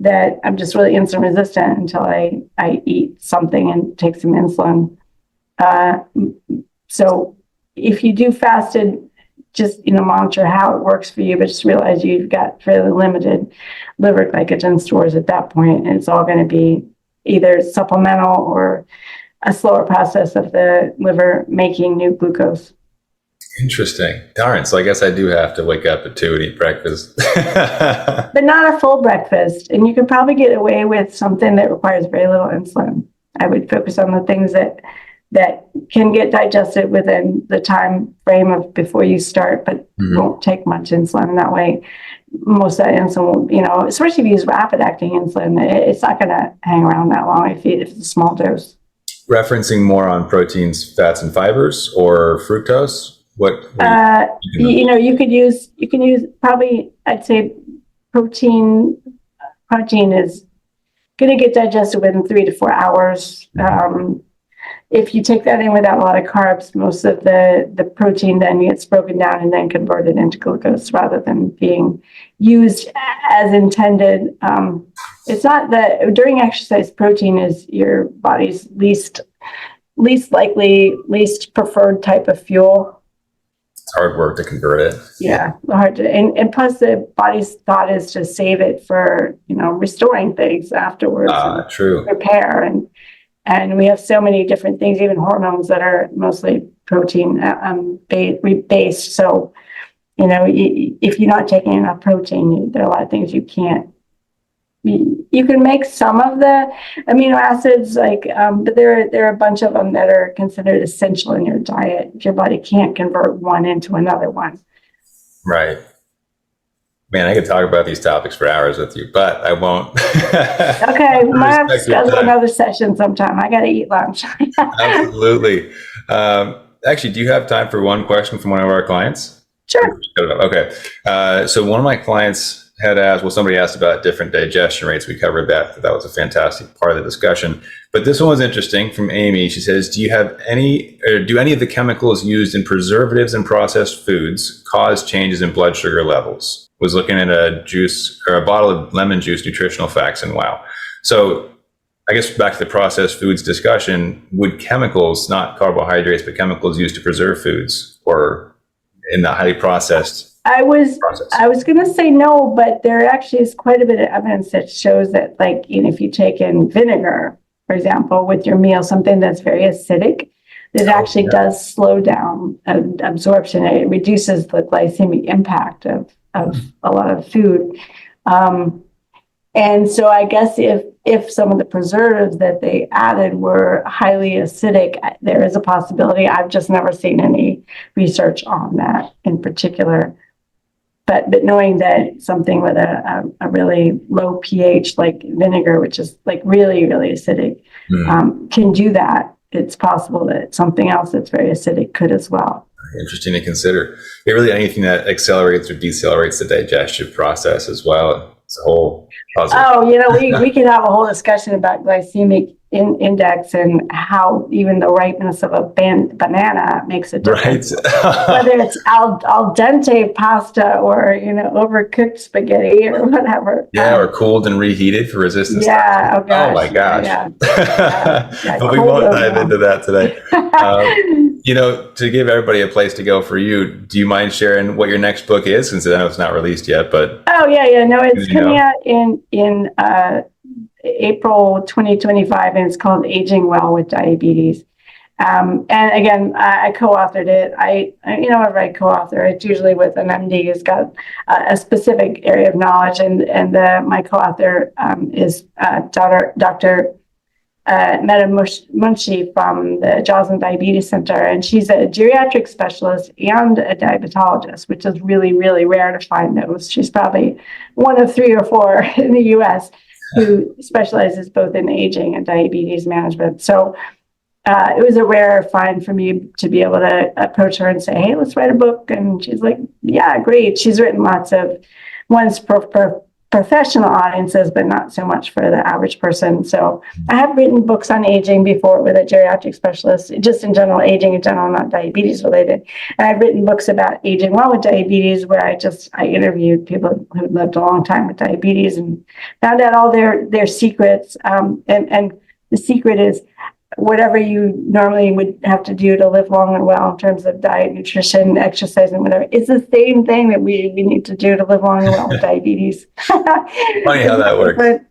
That I'm just really insulin resistant until I eat something and take some insulin. So if you do fasted, just monitor how it works for you, but just realize you've got fairly limited liver glycogen stores at that point, and it's all going to be either supplemental or a slower process of the liver making new glucose. Interesting. Darn. So I guess I do have to wake up at 2 and eat breakfast. But not a full breakfast. And you can probably get away with something that requires very little insulin. I would focus on the things that can get digested within the time frame of before you start, but won't take much insulin. And that way, most of that insulin will, especially if you use rapid acting insulin, it's not going to hang around that long if it's a small dose. Referencing more on proteins, fats, and fibers, or fructose? You can use probably, I'd say protein is going to get digested within 3 to 4 hours. If you take that in without a lot of carbs, most of the protein then gets broken down and then converted into glucose rather than being used as intended. It's not that during exercise, protein is your body's least likely, least preferred type of fuel. It's hard work to convert it. Yeah, hard to, and plus the body's thought is to save it for restoring things afterwards. True. Repair and we have so many different things, even hormones that are mostly protein based. So if you're not taking enough protein, there are a lot of things you can't. you can make some of the amino acids, but there are a bunch of them that are considered essential in your diet. Your body can't convert one into another one. Right. Man, I could talk about these topics for hours with you, but I won't. Okay, we might have to schedule another session sometime. I got to eat lunch. Absolutely. Actually, do you have time for one question from one of our clients? Sure. Okay. So one of my clients had asked, somebody asked about different digestion rates. We covered that. That was a fantastic part of the discussion. But this one was interesting from Amy. She says, do any of the chemicals used in preservatives and processed foods cause changes in blood sugar levels? Was looking at a juice or a bottle of lemon juice nutritional facts, and wow. So I guess back to the processed foods discussion, would chemicals, not carbohydrates, but chemicals used to preserve foods or in the highly processed process? I was going to say no, but there actually is quite a bit of evidence that shows that, if you take in vinegar, for example, with your meal, something that's very acidic, that actually does slow down absorption. It reduces the glycemic impact of a lot of food. And so I guess if some of the preservatives that they added were highly acidic, there is a possibility. I've just never seen any research on that in particular. But knowing that something with a really low pH like vinegar, which is really, really acidic, can do that, it's possible that something else that's very acidic could as well. Interesting to consider. Really anything that accelerates or decelerates the digestive process as well. It's a whole puzzle. Oh, we could have a whole discussion about glycemic index and how even the ripeness of a banana makes a difference. Right. Whether it's al dente pasta or overcooked spaghetti or whatever. Yeah, or cooled and reheated for resistance. Yeah. Oh gosh. Oh my gosh. Yeah. But we won't dive into that today. To give everybody a place to go for you, do you mind sharing what your next book is? Since I know it's not released yet, but no, it's coming out in April 2025, and it's called Aging Well with Diabetes. And again, I co-authored it. Whenever I co-author, it's usually with an MD who's got a specific area of knowledge, and my co-author is Dr. Meta Munshi from the Joslin Diabetes Center, and she's a geriatric specialist and a diabetologist, which is really, really rare to find those. She's probably one of 3 or 4 in the U.S. who specializes both in aging and diabetes management. So it was a rare find for me to be able to approach her and say, hey, let's write a book. And she's like, yeah, great. She's written lots of ones for professional audiences, but not so much for the average person. So I have written books on aging before with a geriatric specialist, just in general, aging in general, not diabetes related. And I've written books about aging well with diabetes, where I interviewed people who lived a long time with diabetes and found out all their secrets. And the secret is whatever you normally would have to do to live long and well in terms of diet, nutrition, exercise, and whatever, it's the same thing that we need to do to live long and well with diabetes. Funny how that works. But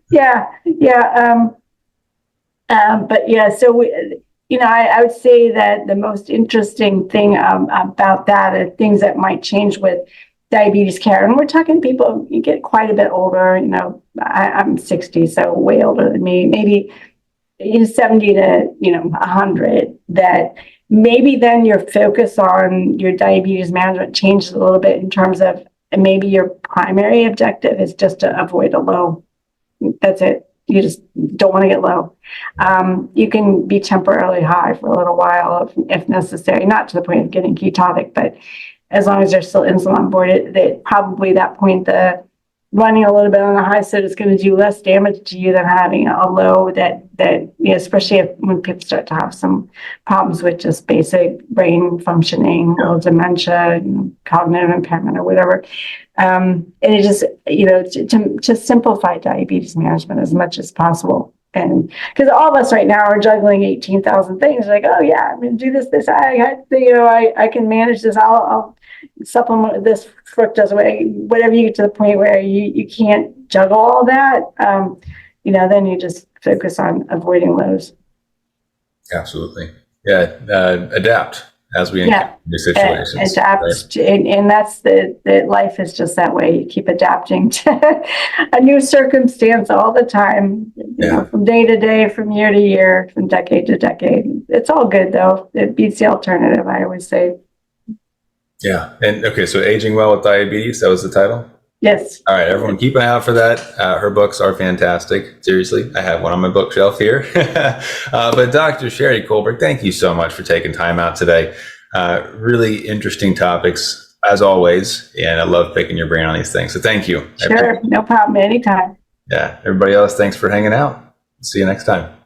so I would say that the most interesting thing about that are things that might change with diabetes care. And we're talking people, you get quite a bit older, I'm 60, so way older than me, maybe 70 to 100, that maybe then your focus on your diabetes management changes a little bit in terms of maybe your primary objective is just to avoid a low. That's it. You just don't want to get low. You can be temporarily high for a little while if necessary, not to the point of getting ketotic, but as long as there's still insulin on board, probably that point, the running a little bit on the high side is going to do less damage to you than having a low that especially when people start to have some problems with just basic brain functioning, or dementia, cognitive impairment, or whatever. And it just, to simplify diabetes management as much as possible. And because all of us right now are juggling 18,000 things, like, oh yeah, I'm going to do this. I can manage this. I'll supplement this fructose, whatever you get to the point where you can't juggle all that. Then you just focus on avoiding lows. Absolutely. Yeah. Adapt. as we encounter new situations. Adapt, and that's the life is just that way. You keep adapting to a new circumstance all the time, you know, from day to day, from year to year, from decade to decade. It's all good though. It beats the alternative, I always say. Yeah. And okay, so Aging Well with Diabetes, that was the title? Yes. All right, everyone, keep an eye out for that. Her books are fantastic. Seriously, I have one on my bookshelf here. But Dr. Sheri Colberg, thank you so much for taking time out today. Really interesting topics, as always, and I love picking your brain on these things. So thank you. Sure, no problem. Anytime. Yeah, everybody else, thanks for hanging out. See you next time.